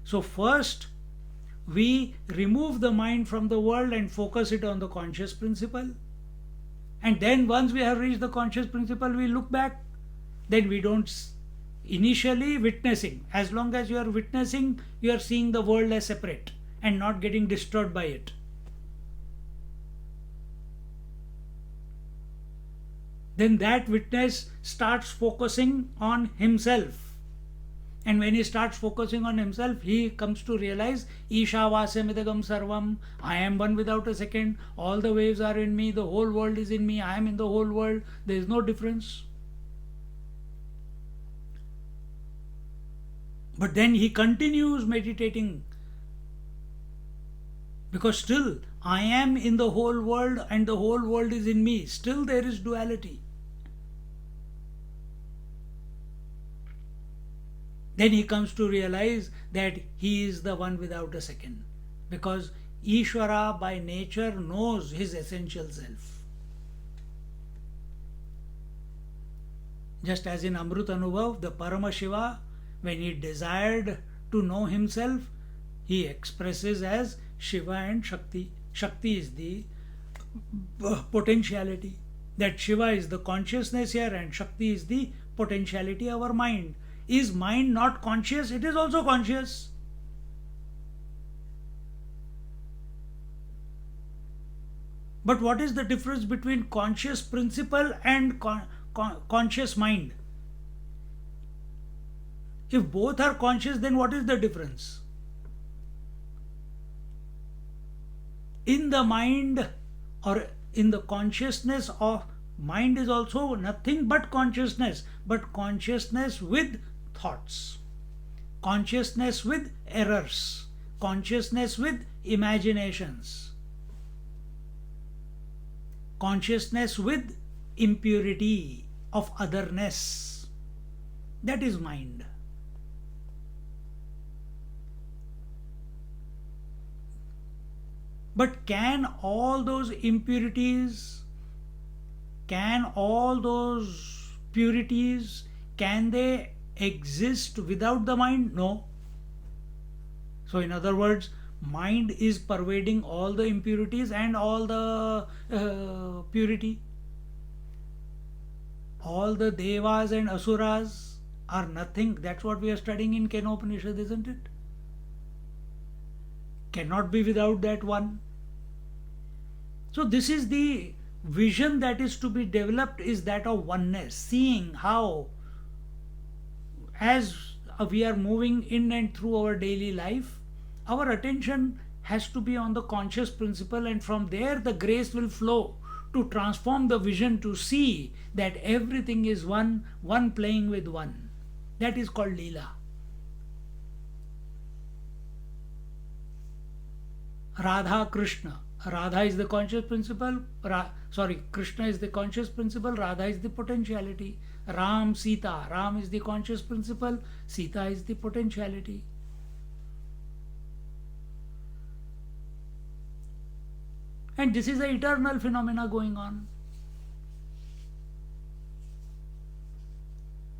So first we remove the mind from the world and focus it on the conscious principle. And then once we have reached the conscious principle, we look back. Then we don't initially witnessing. As long as you are witnessing, you are seeing the world as separate and not getting disturbed by it. Then that witness starts focusing on himself. And when he starts focusing on himself, he comes to realize, Isha Vasamidagam Sarvam, I am one without a second, all the waves are in me, the whole world is in me, I am in the whole world, there is no difference. But then he continues meditating, because still I am in the whole world and the whole world is in me, still there is duality. Then he comes to realize that he is the one without a second, because Ishvara by nature knows his essential self. Just as in Amrut Anubhav, the Paramashiva, when he desired to know himself, he expresses as Shiva and Shakti. Shakti is the potentiality. That Shiva is the consciousness here and Shakti is the potentiality, our mind. Is mind not conscious? It is also conscious. But what is the difference between conscious principle and conscious mind? If both are conscious, then what is the difference? In the mind or in the consciousness of mind is also nothing but consciousness with thoughts, consciousness with errors, consciousness with imaginations, consciousness with impurity of otherness. That is mind. But can all those impurities, can all those purities, can they exist without the mind? No. So in other words, mind is pervading all the impurities and all the purity. All the devas and asuras are nothing. That's what we are studying in Kena Upanishad, isn't it? Cannot be without that one. So this is the vision that is to be developed, is that of oneness, seeing how as we are moving in and through our daily life, our attention has to be on the conscious principle, and from there the grace will flow to transform the vision to see that everything is one playing with one. That is called Leela. Radha Krishna. Radha is the conscious principle, Krishna is the conscious principle, Radha is the potentiality. Ram, Sita. Ram is the conscious principle, Sita is the potentiality. And this is the eternal phenomena going on.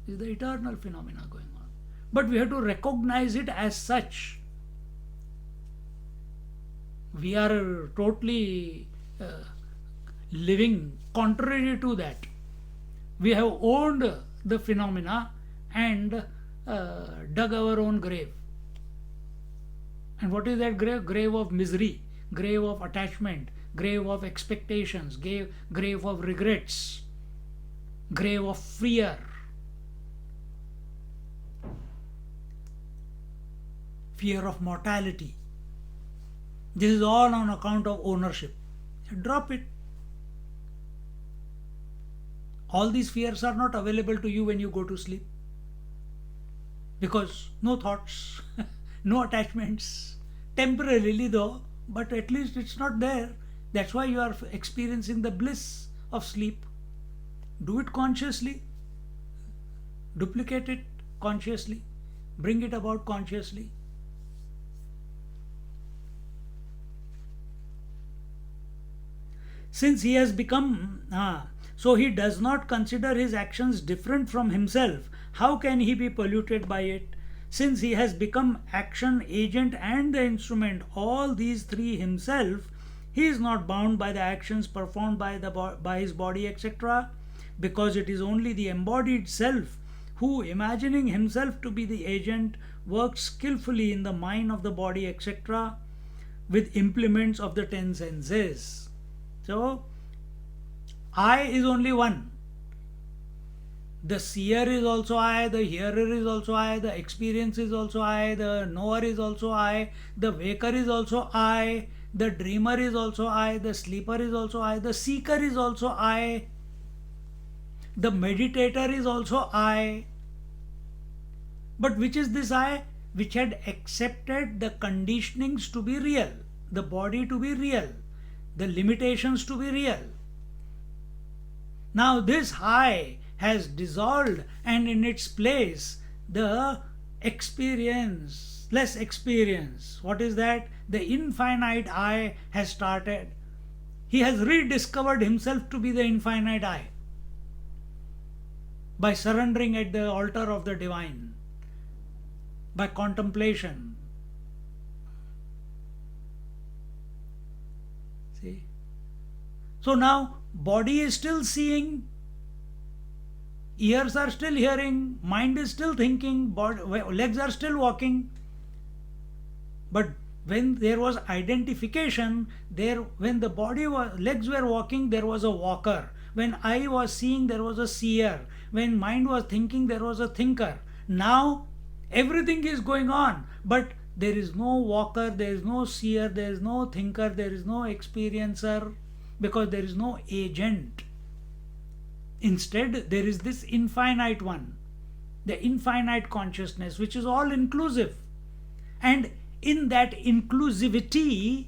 This is the eternal phenomena going on. But we have to recognize it as such. We are totally living contrary to that. We have owned the phenomena and dug our own grave. And what is that grave? Grave of misery, grave of attachment, grave of expectations, grave of regrets, grave of fear. Fear of mortality. This is all on account of ownership. Drop it. All these fears are not available to you when you go to sleep. Because no thoughts, no attachments. Temporarily though, but at least it's not there. That's why you are experiencing the bliss of sleep. Do it consciously. Duplicate it consciously. Bring it about consciously. Since he has become, so he does not consider his actions different from himself, how can he be polluted by it? Since he has become action, agent, and the instrument, all these three himself, he is not bound by the actions performed by his body, etc., because it is only the embodied self who, imagining himself to be the agent, works skillfully in the mind of the body, etc., with implements of the 10 senses. So, I is only one. The seer is also I, the hearer is also I, the experience is also I, the knower is also I, the waker is also I, the dreamer is also I, the sleeper is also I, the seeker is also I, the meditator is also I. But which is this I? Which had accepted the conditionings to be real, the body to be real, the limitations to be real. Now this I has dissolved, and in its place the experience, less experience. What is that? The infinite I has started. He has rediscovered himself to be the infinite I by surrendering at the altar of the divine, by contemplation. See? So now body is still seeing, ears are still hearing, mind is still thinking, legs are still walking. But when there was identification, when the legs were walking, there was a walker. When eye was seeing, there was a seer. When mind was thinking, there was a thinker. Now everything is going on, but there is no walker, there is no seer, there is no thinker, there is no experiencer, because there is no agent. Instead, there is this infinite one, the infinite consciousness, which is all inclusive. And in that inclusivity,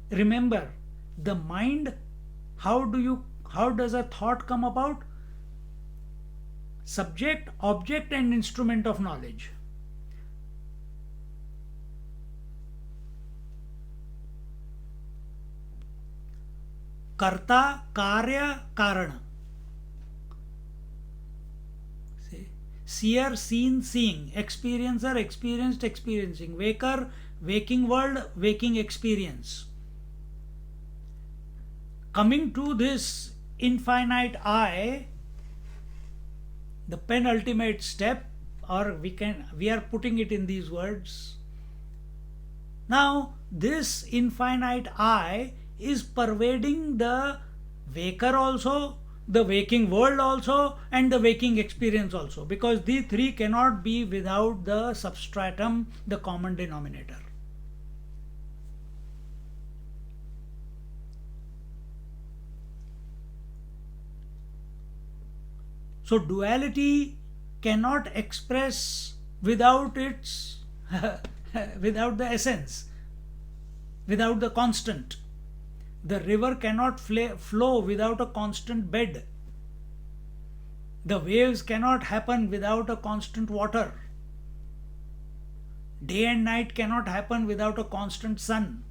remember, the mind, how does a thought come about? Subject, object, and instrument of knowledge. Karta, Karya, Karana. Seer, seen, seeing. Experiencer, experienced, experiencing. Waker, waking world, waking experience. Coming to this infinite I, the penultimate step, or we are putting it in these words. Now, this infinite I is pervading the waker also, the waking world also, and the waking experience also, because these three cannot be without the substratum, the common denominator. So duality cannot express without its without the essence, without the constant. The river cannot flow without a constant bed. The waves cannot happen without a constant water. Day and night cannot happen without a constant sun.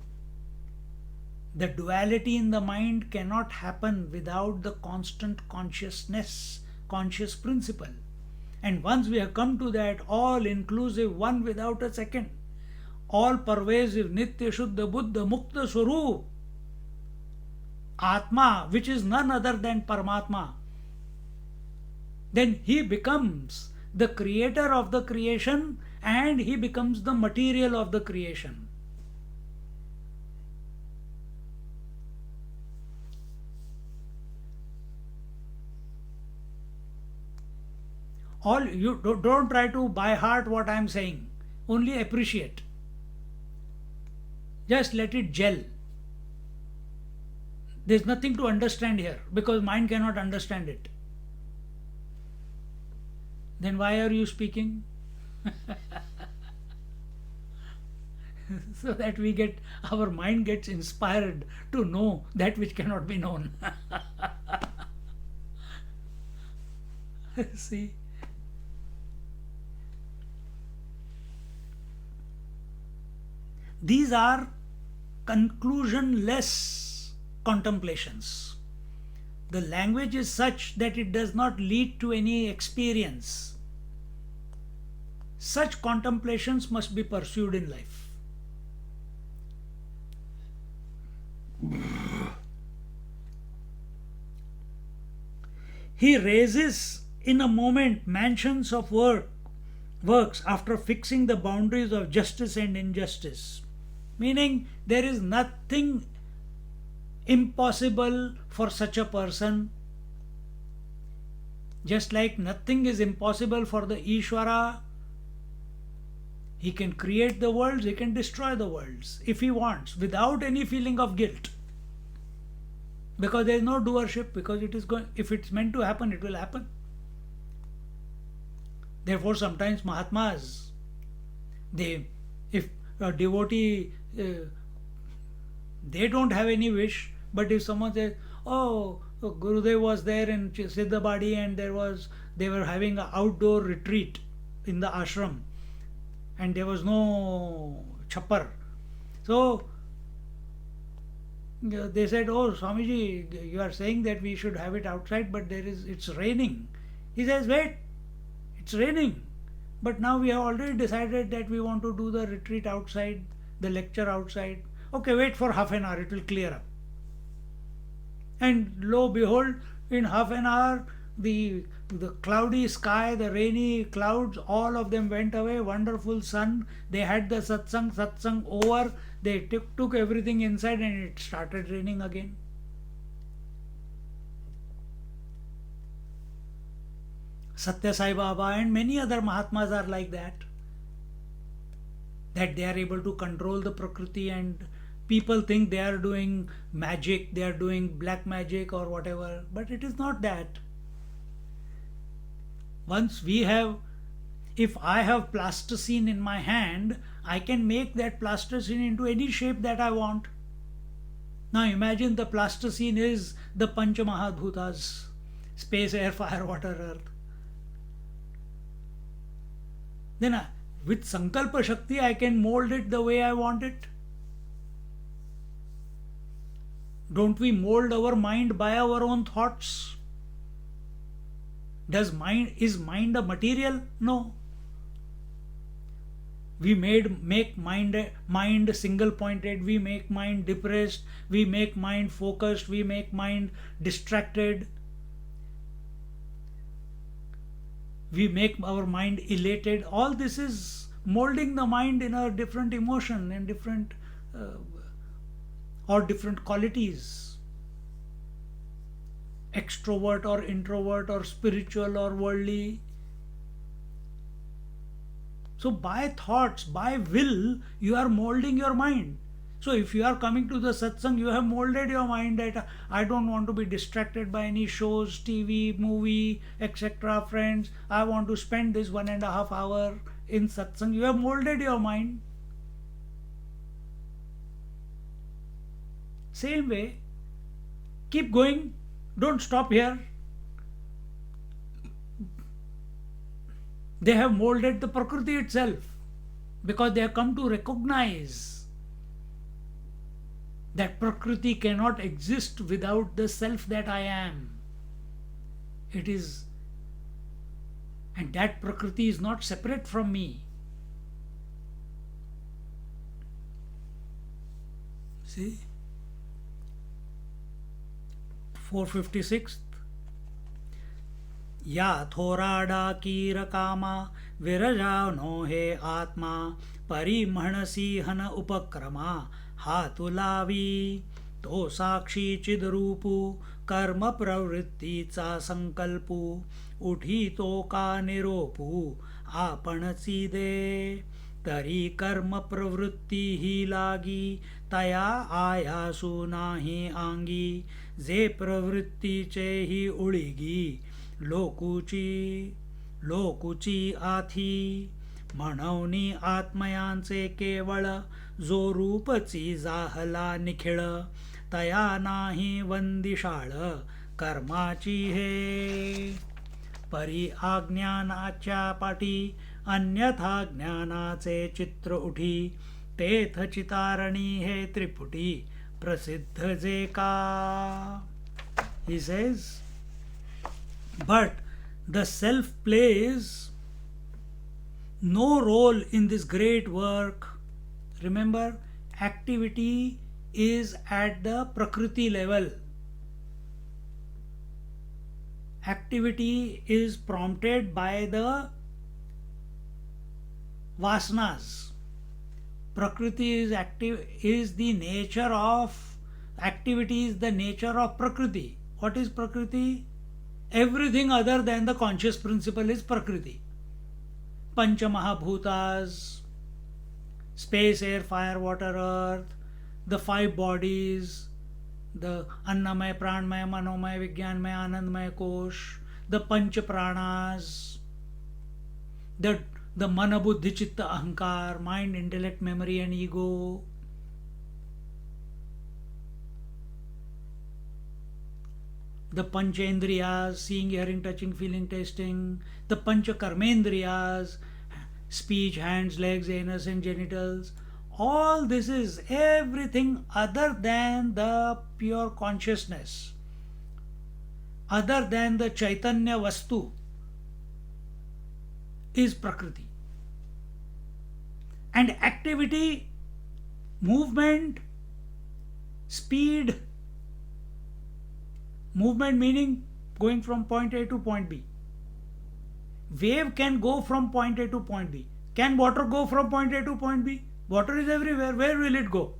The duality in the mind cannot happen without the constant consciousness, conscious principle. And once we have come to that all inclusive one without a second, all pervasive, Nitya Shuddha Buddha Mukta Swarup, Atma, which is none other than Paramatma, then he becomes the creator of the creation and he becomes the material of the creation. All you don't try to by heart what I am saying, only appreciate. Just let it gel. There's nothing to understand here because mind cannot understand it. Then why are you speaking? So that we get, our mind gets inspired to know that which cannot be known. See? These are conclusionless contemplations. The language is such that it does not lead to any experience. Such contemplations must be pursued in life. He raises in a moment mansions of works after fixing the boundaries of justice and injustice. Meaning there is nothing impossible for such a person, just like nothing is impossible for the Ishvara. He can create the worlds, he can destroy the worlds if he wants, without any feeling of guilt. Because there is no doership, because it is going, if it's meant to happen, it will happen. Therefore, sometimes Mahatmas, if a devotee, they don't have any wish, but if someone says, oh, Gurudev was there in Siddhabadi and they were having an outdoor retreat in the ashram and there was no chappar. So they said, oh Swamiji, you are saying that we should have it outside, but it's raining. He says, wait, it's raining. But now we have already decided that we want to do the retreat outside, the lecture outside. Okay, wait for half an hour, it will clear up. And lo behold, in half an hour, the cloudy sky, the rainy clouds, all of them went away. Wonderful sun. They had the satsang over. They took everything inside and it started raining again. Satya Sai Baba and many other Mahatmas are like that. That they are able to control the Prakriti, and people think they are doing magic, they are doing black magic or whatever, but it is not that. Once if I have plasticine in my hand, I can make that plasticine into any shape that I want. Now imagine the plasticine is the Pancha Mahadbhutas, space, air, fire, water, earth. Then with Sankalpa Shakti I can mold it the way I want it. Don't we mold our mind by our own thoughts? Is mind a material? No. We make mind single pointed, we make mind depressed, we make mind focused, we make mind distracted. We make our mind elated. All this is molding the mind in a different emotion and different qualities. Extrovert or introvert or spiritual or worldly. So by thoughts, by will, you are molding your mind. So if you are coming to the satsang, you have molded your mind that I don't want to be distracted by any shows, TV, movie, etc. Friends, I want to spend this 1.5 hours in satsang. You have molded your mind. Same way, keep going, don't stop here. They have molded the Prakriti itself. because they have come to recognize that Prakriti cannot exist without the self that I am. It is, and that Prakriti is not separate from me. See? 456th. या थोराडा कीर कामा Viraja no हे आत्मा परिमहणसी हन उपक्रमा हा तुलावी तो साक्षी चिदरूपू कर्म प्रवृत्तीचा संकल्पू उठी तो का निरोपू आपणची दे तरी कर्म प्रवृत्ती ही लागी तया आयासू नाही आंगी जे प्रवृत्तीचे ही उळिगी लोकुची आथी म्हणवनी आत्मयांचे केवळ जो रूपची जाहला निखिळ तया नाही वंदिशाळ कर्माची हे परी आज्ञानाच्या पाठी अन्यथा ज्ञानाचे चित्र उठी तेथ चितारणी हे त्रिपुटी प्रसिद्ध जे का. He says, but the self plays no role in this great work. Remember, activity is at the Prakriti level. Activity is prompted by the vasanas. Prakriti is active, is the nature of activity, is the nature of Prakriti. What is Prakriti? Everything other than the conscious principle is Prakriti. Pancha Mahabhutas, space, air, fire, water, earth, the five bodies, the Annamaya, Pranmaya, Manomaya, Vijnanmaya, Anandmaya Kosh, the Pancha Pranas, the Mana Buddhi Chitta Ahankar, mind, intellect, memory and ego. The Panchendriyas, seeing, hearing, touching, feeling, tasting. The Pancha Karmendriyas, speech, hands, legs, anus and genitals. All this is everything other than the pure consciousness, other than the Chaitanya Vastu, is Prakriti. And activity, movement, speed, movement meaning going from point A to point B. Wave can go from point A to point B. Can water go from point A to point B? Water is everywhere. Where will it go?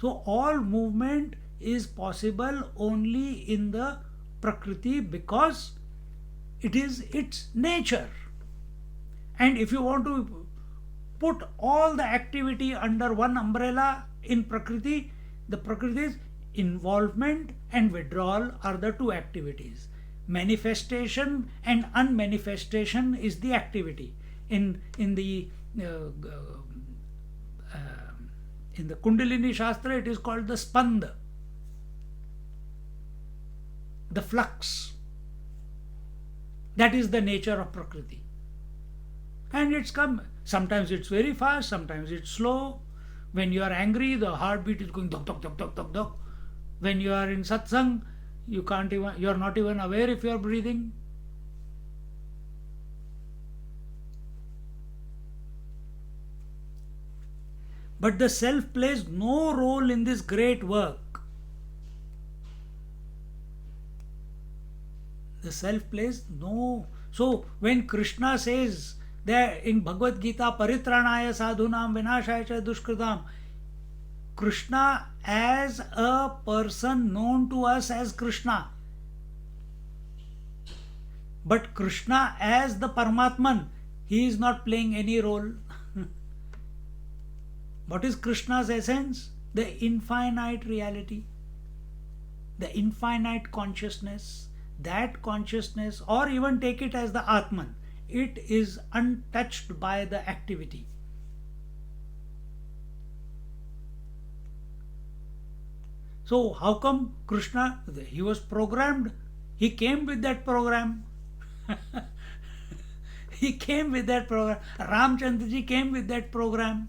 So all movement is possible only in the Prakriti because it is its nature. And if you want to put all the activity under one umbrella in Prakriti, the Prakriti's involvement and withdrawal are the two activities. Manifestation and unmanifestation is the activity. In the Kundalini Shastra, it is called the spanda, the flux. That is the nature of Prakriti. And it's come. Sometimes it's very fast, sometimes it's slow. When you are angry, the heartbeat is going dok dok dok dok dok dok. When you are in satsang, you are not even aware if you are breathing. But the self plays no role in this great work. The self plays no. So when Krishna says that in Bhagavad Gita, Paritranaya sadhunam vinashaya cha dushkritam, Krishna as a person known to us as Krishna, but Krishna as the Paramatman, he is not playing any role. What is Krishna's essence? The infinite reality, the infinite consciousness. That consciousness, or even take it as the Atman, it is untouched by the activity. So how come Krishna, he was programmed, he came with that program. He came with that program. Ramchandra ji came with that program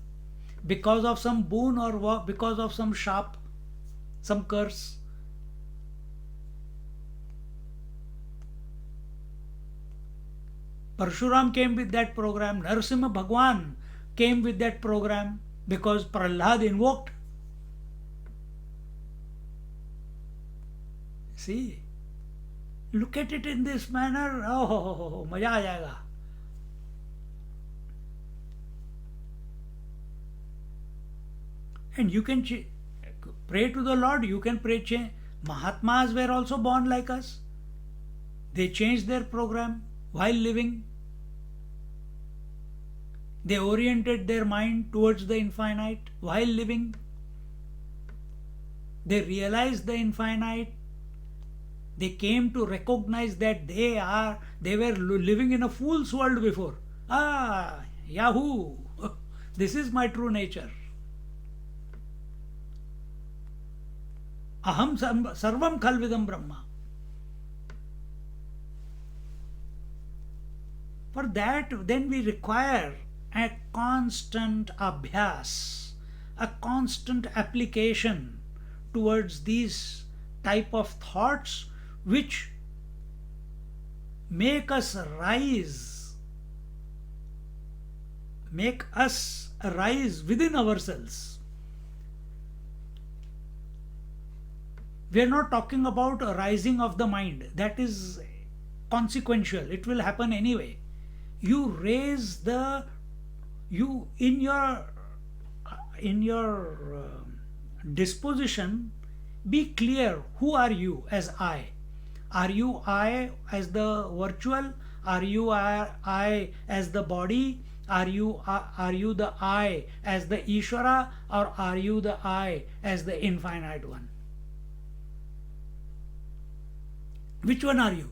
because of some boon or because of some sharp, some curse. Parshuram came with that program. Narasimha Bhagwan came with that program because Prahlad invoked. See, look at it in this manner. Oh, मजा आ जाएगा. And you can pray to the Lord. You can pray. Mahatmas were also born like us. They changed their program while living. They oriented their mind towards the infinite while living. They realized the infinite. They came to recognize that they were living in a fool's world before. Yahoo! This is my true nature. Aham sarvam khalvidam brahma. For that, then we require a constant abhyas, a constant application towards these type of thoughts which make us rise within ourselves. We are not talking about a rising of the mind. That is consequential. It will happen anyway. You raise in your disposition, be clear. Who are you as I? Are you I as the virtual? Are you I as the body? Are you the I as the Ishvara, or are you the I as the infinite one? Which one are you?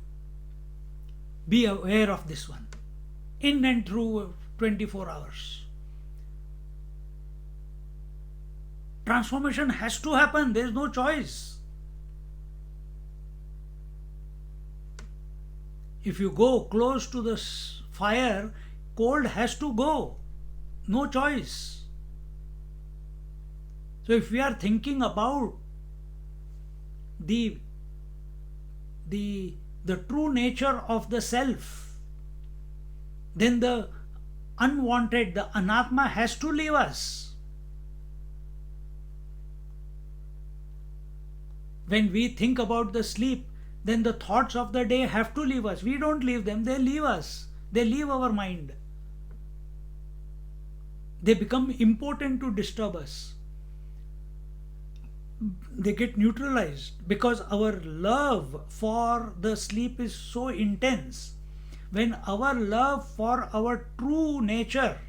Be aware of this one in and through 24 hours. Transformation has to happen. There is no choice. If you go close to the fire, cold has to go. No choice. So if we are thinking about the true nature of the self, then the unwanted, the anatma has to leave us. When we think about the sleep, then the thoughts of the day have to leave us. We don't leave them, they leave us. They leave our mind. They become impotent to disturb us. They get neutralized because our love for the sleep is so intense. When our love for our true nature,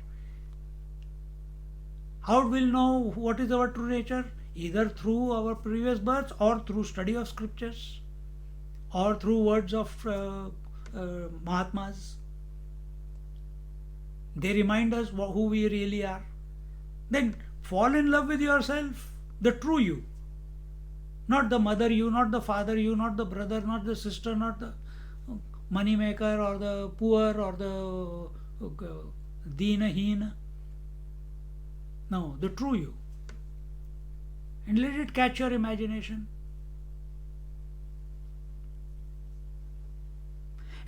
how we'll know what is our true nature? Either through our previous births, or through study of scriptures, or through words of Mahatmas. They remind us who we really are. Then fall in love with yourself, the true you. Not the mother you, not the father you, not the brother, not the sister, not the money maker or the poor or the deenaheen. No, the true you. And let it catch your imagination.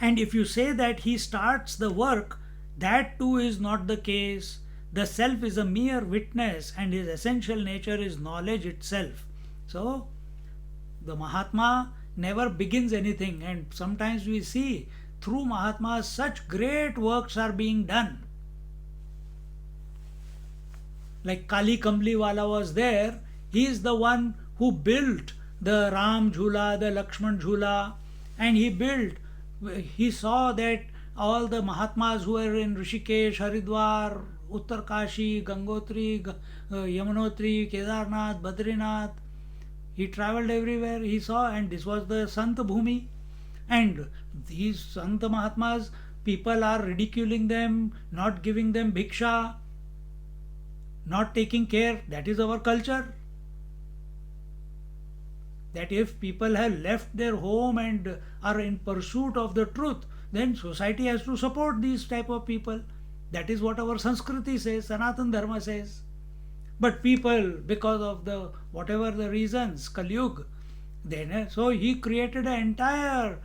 And if you say that he starts the work, that too is not the case. The self is a mere witness and his essential nature is knowledge itself. So, the Mahatma never begins anything, and sometimes we see through Mahatmas such great works are being done. Like Kali Kambliwala was there, he is the one who built the Ram Jhula, the Lakshman Jhula, and he saw that all the Mahatmas who were in Rishikesh, Haridwar, Uttarkashi, Gangotri, Yamunotri, Kedarnath, Badrinath, he travelled everywhere, he saw, and this was the Sant Bhumi. And these Sant Mahatmas, people are ridiculing them, not giving them bhiksha, not taking care. That is our culture. That if people have left their home and are in pursuit of the truth, then society has to support these type of people. That is what our Sanskriti says, Sanatan Dharma says. But people, because of the whatever the reasons, Kalyug, then so he created an entire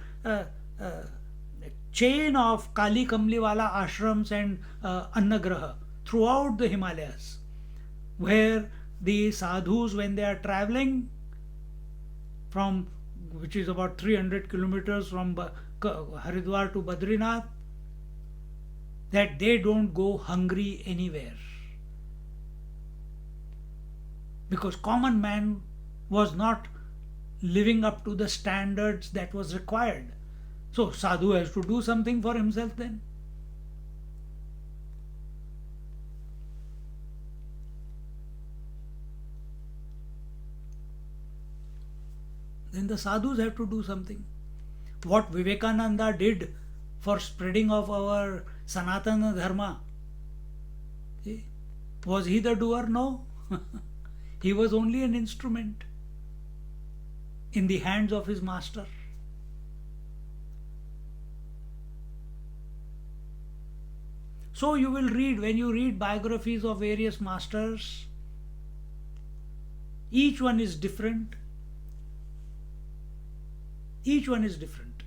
chain of Kali Kamliwala ashrams and Annagraha throughout the Himalayas, where the sadhus, when they are traveling from, which is about 300 kilometers from Haridwar to Badrinath, that they don't go hungry anywhere, because common man was not living up to the standards that was required. So sadhu has to do something for himself then. Then the sadhus have to do something. What Vivekananda did for spreading of our Sanatana Dharma, see, was he the doer? No. He was only an instrument in the hands of his master. So you will read, when you read biographies of various masters, each one is different. Each one is different.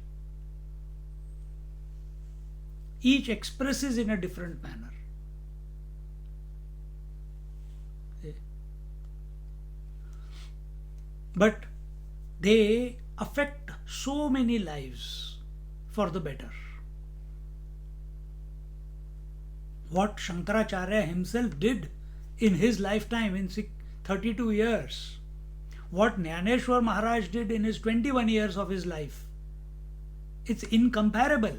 Each expresses in a different manner. But they affect so many lives for the better. What Shankaracharya himself did in his lifetime in 32 years, what Jnaneshwar Maharaj did in his 21 years of his life, it's incomparable.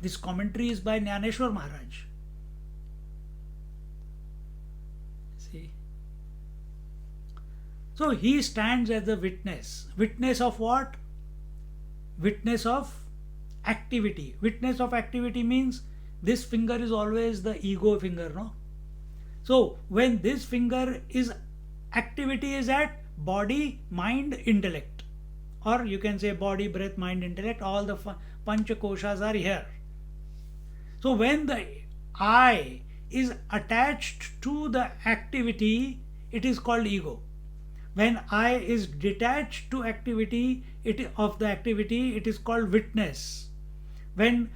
This commentary is by Jnaneshwar Maharaj. See? So he stands as a witness. Witness of what? Witness of activity. Witness of activity means this finger is always the ego finger, no? So when this finger is, activity is at body, mind, intellect. Or you can say body, breath, mind, intellect, all the pancha koshas are here. So when the I is attached to the activity, it is called ego. When I is detached to activity, of the activity, it is called witness. When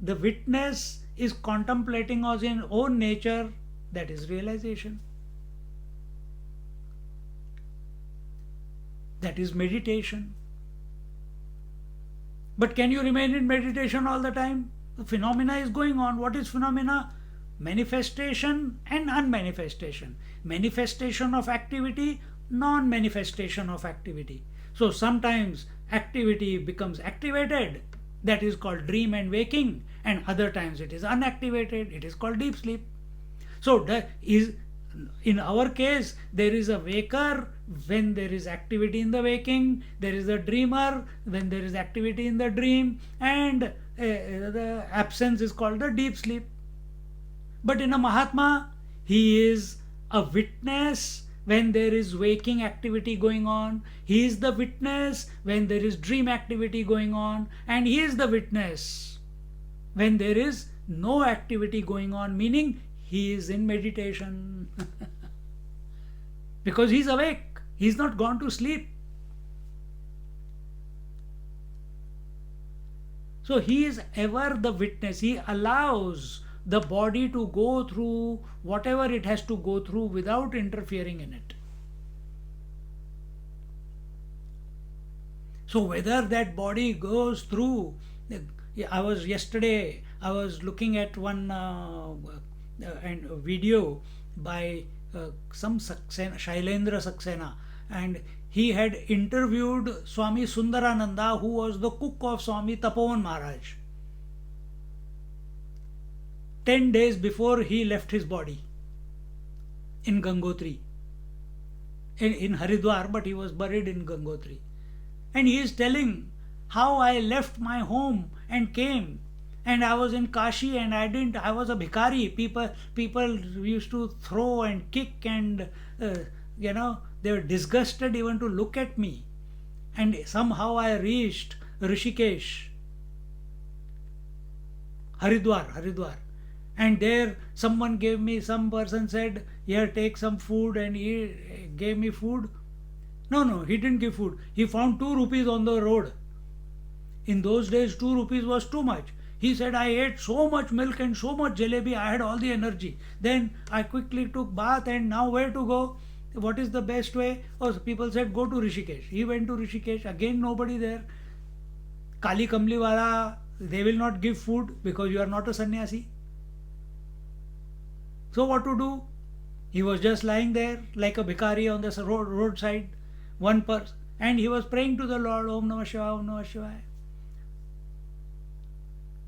the witness is contemplating on his own nature, that is realization. That is meditation. But can you remain in meditation all the time? The phenomena is going on. What is phenomena? Manifestation and unmanifestation. Manifestation of activity, non-manifestation of activity. So sometimes activity becomes activated, that is called dream and waking, and other times it is unactivated, it is called deep sleep. So in our case, there is a waker when there is activity in the waking, there is a dreamer when there is activity in the dream, and the absence is called the deep sleep. But in a Mahatma, he is a witness when there is waking activity going on, he is the witness when there is dream activity going on, and he is the witness when there is no activity going on, meaning he is in meditation. Because he is awake, he is not gone to sleep. So he is ever the witness. He allows the body to go through whatever it has to go through without interfering in it. So whether that body goes through, I was looking at one video by some Shailendra Saxena, and he had interviewed Swami Sundarananda, who was the cook of Swami Tapovan Maharaj, 10 days before he left his body in Gangotri, in Haridwar, but he was buried in Gangotri. And he is telling how I left my home and came, and I was in Kashi, and I was a bhikari. People used to throw and kick, and they were disgusted even to look at me. And somehow I reached Rishikesh. Haridwar. And there someone gave me, some person said, here, take some food, and he gave me food. No, he didn't give food. He found 2 rupees on the road. In those days, 2 rupees was too much. He said, I ate so much milk and so much jalebi, I had all the energy. Then I quickly took bath, and now where to go? What is the best way? Oh, people said, go to Rishikesh. He went to Rishikesh. Again, nobody there. Kali Kamli Wala, they will not give food because you are not a sannyasi. So what to do? He was just lying there like a bhikari on the roadside, one person, and he was praying to the Lord, Om Namah Shivaya, Om Namah Shivaya.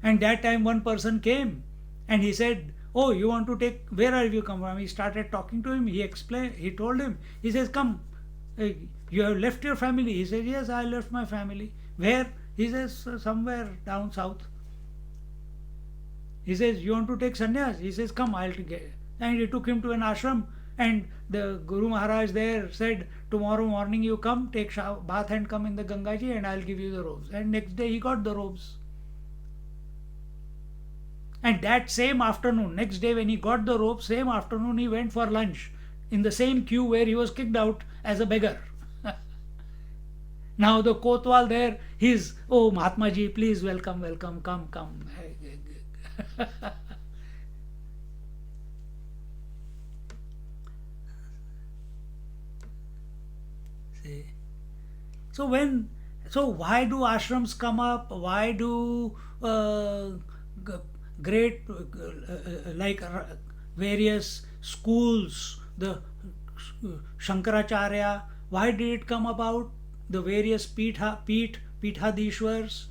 And that time one person came and he said, oh, you want to take, where have you come from? He started talking to him. He explained, he told him, he says, come, you have left your family. He said, yes, I left my family. Where? He says, somewhere down south. He says, you want to take sannyas? He says, come, I'll get. And he took him to an ashram, and the Guru Maharaj there said, tomorrow morning you come, take bath and come in the Gangaji, and I'll give you the robes. And next day he got the robes. And that same afternoon, next day when he got the robes, same afternoon he went for lunch in the same queue where he was kicked out as a beggar. Now the Kotwal there, he's, oh Mahatma Ji, please welcome, come. See? So why do ashrams come up? Why do great like various schools, the Shankaracharya, why did it come about? The various Pithadishwars,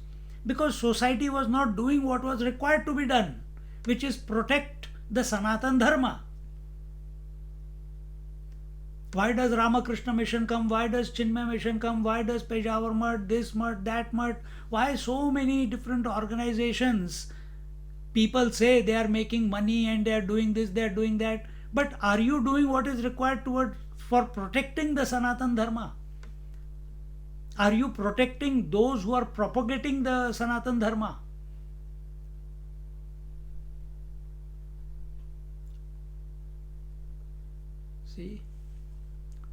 because society was not doing what was required to be done, which is protect the Sanatan Dharma. Why does Ramakrishna Mission come? Why does Chinmay Mission come? Why does Peshawar Mutt, this Mutt, that Mutt? Why so many different organizations? People say they are making money and they are doing this, they are doing that. But are you doing what is required for protecting the Sanatan Dharma? Are you protecting those who are propagating the Sanatan Dharma? See?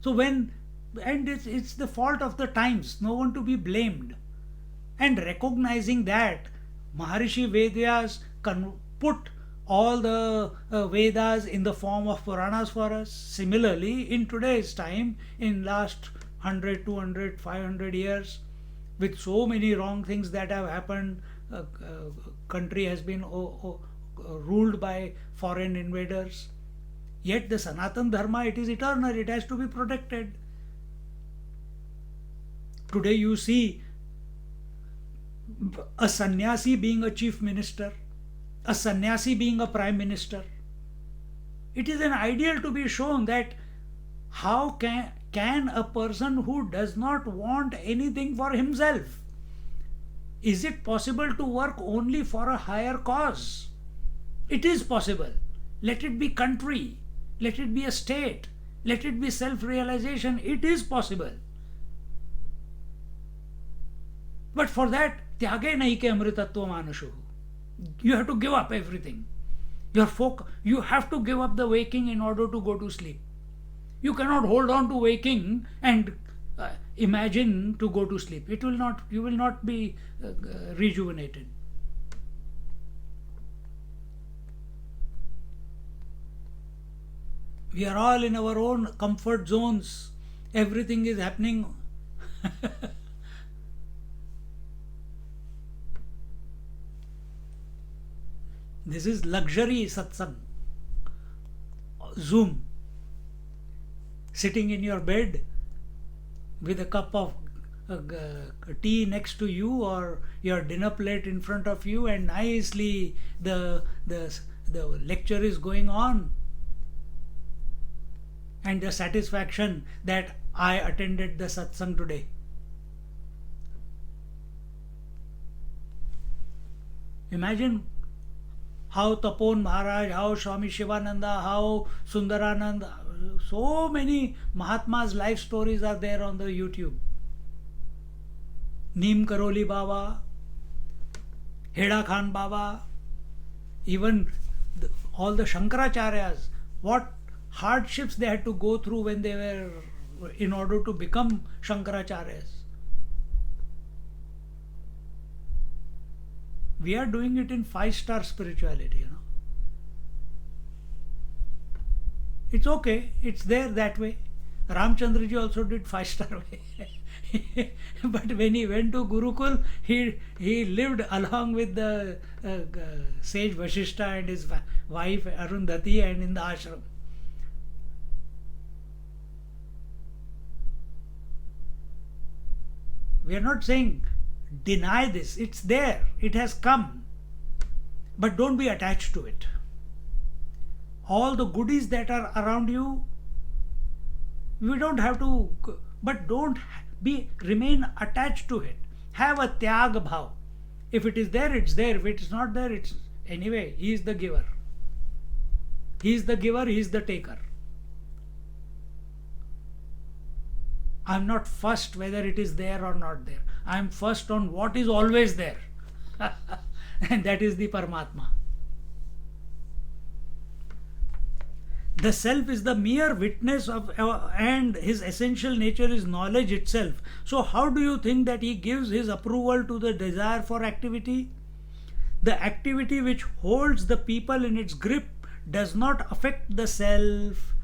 So it's the fault of the times, no one to be blamed. And recognizing that, Maharishi Vedyas put all the Vedas in the form of Puranas for us. Similarly, in today's time, in last 100, 200, 500 years, with so many wrong things that have happened, country has been ruled by foreign invaders. Yet the Sanatan Dharma, it is eternal, it has to be protected. Today you see a sannyasi being a chief minister, a sannyasi being a prime minister. It is an ideal to be shown that how can a person who does not want anything for himself, is it possible to work only for a higher cause? It is possible. Let it be country, let it be a state, let it be self-realization. It is possible. But for that, tyage nahi ke amritatva manashu. You have to give up everything. You have to give up the waking in order to go to sleep. You cannot hold on to waking and imagine to go to sleep. You will not be rejuvenated. We are all in our own comfort zones. Everything is happening. This is luxury satsang. Zoom. Sitting in your bed with a cup of tea next to you, or your dinner plate in front of you, and nicely the lecture is going on, and the satisfaction that I attended the satsang today. Imagine how Tapon Maharaj, how Swami Shivananda, how Sundaranand, so many Mahatmas' life stories are there on the YouTube. Neem Karoli Baba, Heda Khan Baba, Even all the Shankaracharyas, what hardships they had to go through when they were in order to become Shankaracharyas. We are doing it in 5-star spirituality, It's okay, it's there that way. Ramchandraji also did 5-star way. But when he went to Gurukul, he lived along with the sage Vashishta and his wife Arundhati and in the ashram. We are not saying deny this, it's there, it has come. But don't be attached to it. All the goodies that are around you, we don't have to, but don't remain attached to it. Have a tyag bhav. If it is there, it's there. If it's not there, it's anyway. He is the giver. He is the giver. He is the taker. I'm not fussed whether it is there or not there. I'm fussed on what is always there, and that is the Paramatma. The self is the mere witness of, and his essential nature is knowledge itself. So how do you think that he gives his approval to the desire for activity? The activity which holds the people in its grip does not affect the self.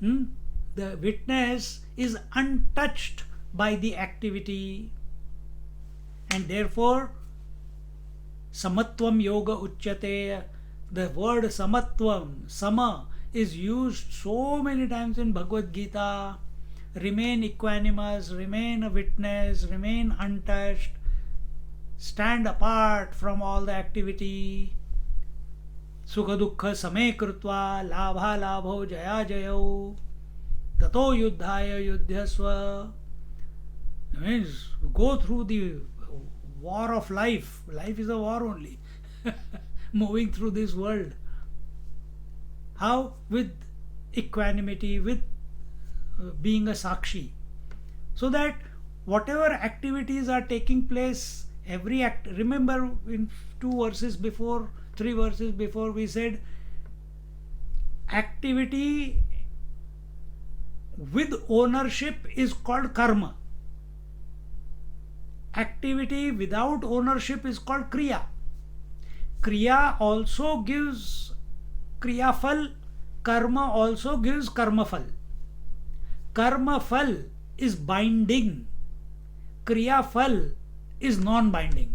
The witness is untouched by the activity, and therefore samatvam yoga uchyate. The word samatvam, sama, is used so many times in Bhagavad Gita. Remain equanimous, remain a witness, remain untouched, stand apart from all the activity. Sukha dukkha same krutva labha labho jaya jayo tato yuddhaya yudhyasva. Means go through the war of life. Life is a war only. Moving through this world. How? With equanimity, with being a sakshi. So that whatever activities are taking place, every act, remember in 3 verses before we said activity with ownership is called karma. Activity without ownership is called kriya. Kriya also gives kriya phal, karma also gives karma phal. Karma phal is binding, kriya phal is non-binding.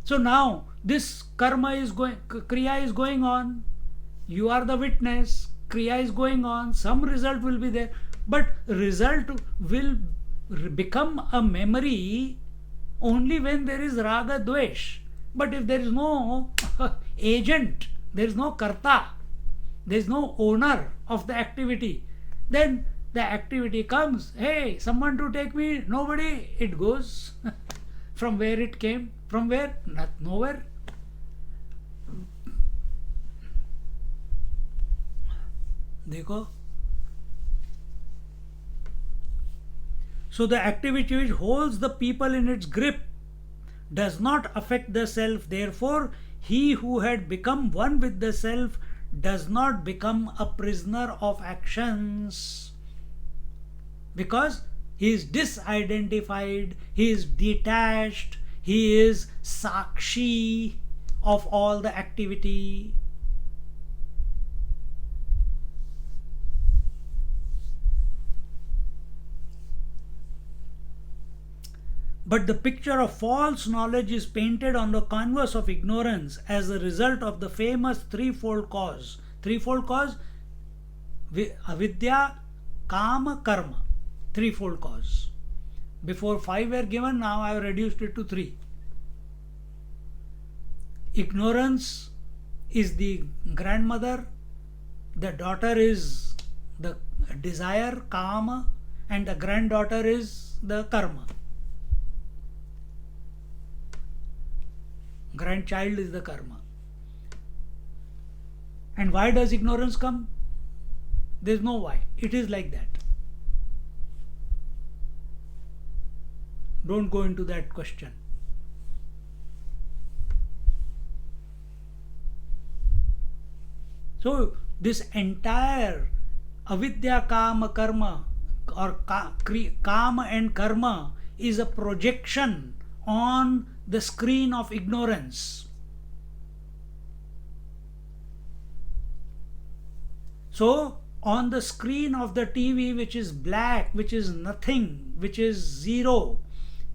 So now this kriya is going on, you are the witness, kriya is going on, some result will be there, but result will become a memory only when there is raga dvesh. But if there is no agent, there is no karta, there is no owner of the activity, then the activity comes, hey, someone to take me, nobody, it goes. From where it came, from where? Not nowhere. देखो. So the activity which holds the people in its grip does not affect the self. Therefore, he who had become one with the self does not become a prisoner of actions, because he is disidentified, he is detached, he is sakshi of all the activity. But the picture of false knowledge is painted on the canvas of ignorance as a result of the famous threefold cause. Threefold cause? Avidya, kama, karma. Threefold cause. Before 5 were given, now I have reduced it to 3. Ignorance is the grandmother, the daughter is the desire, kama, and the granddaughter is the karma. Grandchild is the karma. And why does ignorance come? There is no why. It is like that. Don't go into that question. So this entire avidya kama karma or kama and karma is a projection on the screen of ignorance. So on the screen of the TV, which is black, which is nothing, which is zero,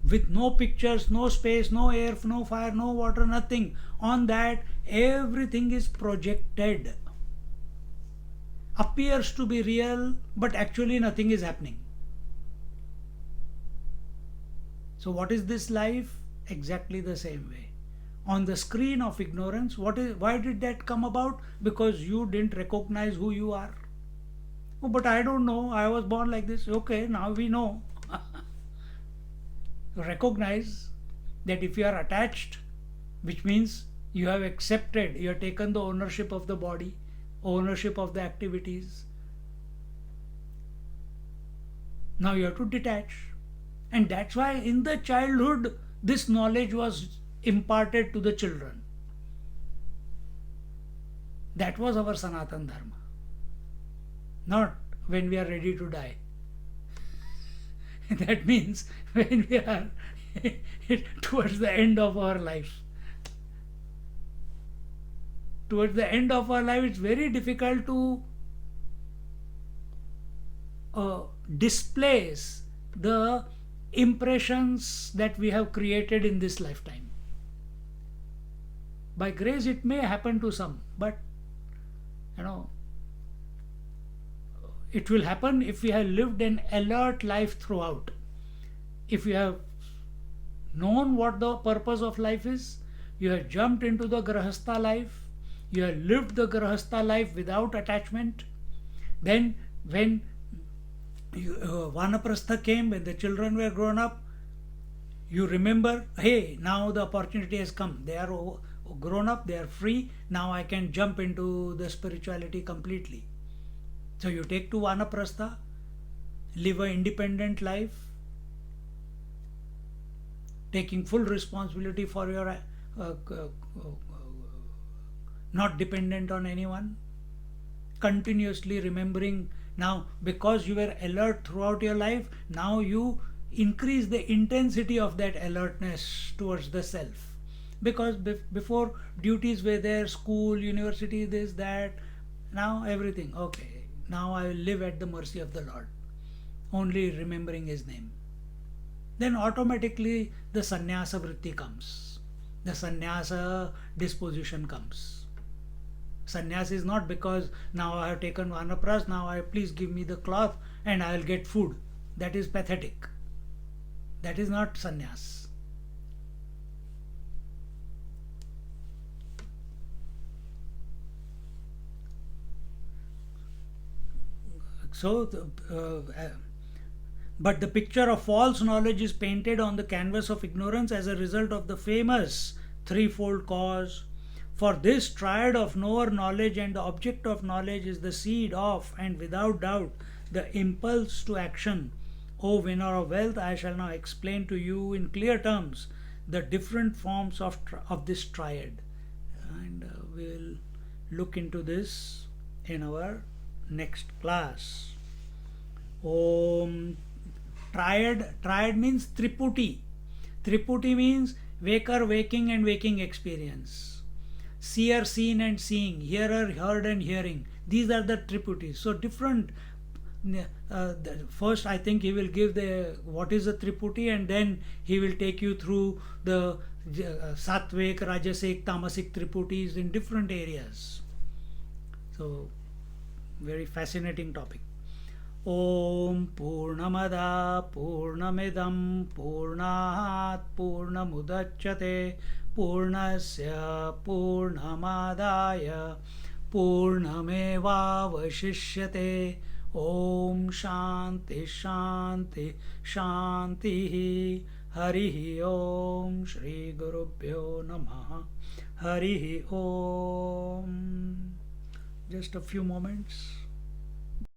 with no pictures, no space, no air, no fire, no water, nothing, on that everything is projected, appears to be real, but actually nothing is happening. So what is this life? Exactly the same way. On the screen of ignorance, why did that come about? Because you didn't recognize who you are. Oh, but I don't know, I was born like this. Okay, now we know. Recognize that if you are attached, which means you have accepted, you have taken the ownership of the body, ownership of the activities. Now you have to detach. And that's why in the childhood this knowledge was imparted to the children. That was our Sanatan Dharma. Not when we are ready to die. That means when we are towards the end of our life. Towards the end of our life, it's very difficult to displace the impressions that we have created in this lifetime. By grace, it may happen to some, but it will happen if we have lived an alert life throughout. If you have known what the purpose of life is, you have jumped into the Grahastha life, you have lived the Grahastha life without attachment, then when Vanaprastha came, when the children were grown up, you remember, hey, now the opportunity has come. They are grown up, they are free, now I can jump into the spirituality completely. So you take to Vanaprastha, live an independent life, taking full responsibility for your not dependent on anyone, continuously remembering. Now because you were alert throughout your life, now you increase the intensity of that alertness towards the self. Because before duties were there, school, university, this, that, now everything, okay, now I will live at the mercy of the Lord, only remembering His name. Then automatically the sannyasa vritti comes, the sannyasa disposition comes. Sannyas is not because now I have taken Vanaprastha, now please give me the cloth and I will get food. That is pathetic. That is not sannyas. So, but the picture of false knowledge is painted on the canvas of ignorance as a result of the famous threefold cause. For this triad of knower, knowledge, and the object of knowledge is the seed of, and without doubt, the impulse to action. O winner of wealth, I shall now explain to you in clear terms the different forms of this triad. And we'll look into this in our next class. Om. Triad means Triputi. Triputi means waker, waking, and waking experience. Seer, seen, and seeing. Hearer, heard, and hearing. These are the Triputis. So different. First, I think he will give what is a Triputi, and then he will take you through the Satvik, Rajasic, Tamasic Triputis in different areas. So, very fascinating topic. Om Purnamada Purnamidam Purnat Purnamudachyate Purnasya Purnamadaya Purnamevavashishyate. Om Shanti Shanti Shanti. Harihi Om. Shri Gurubhyo Namaha. Harihi Om. Just a few moments.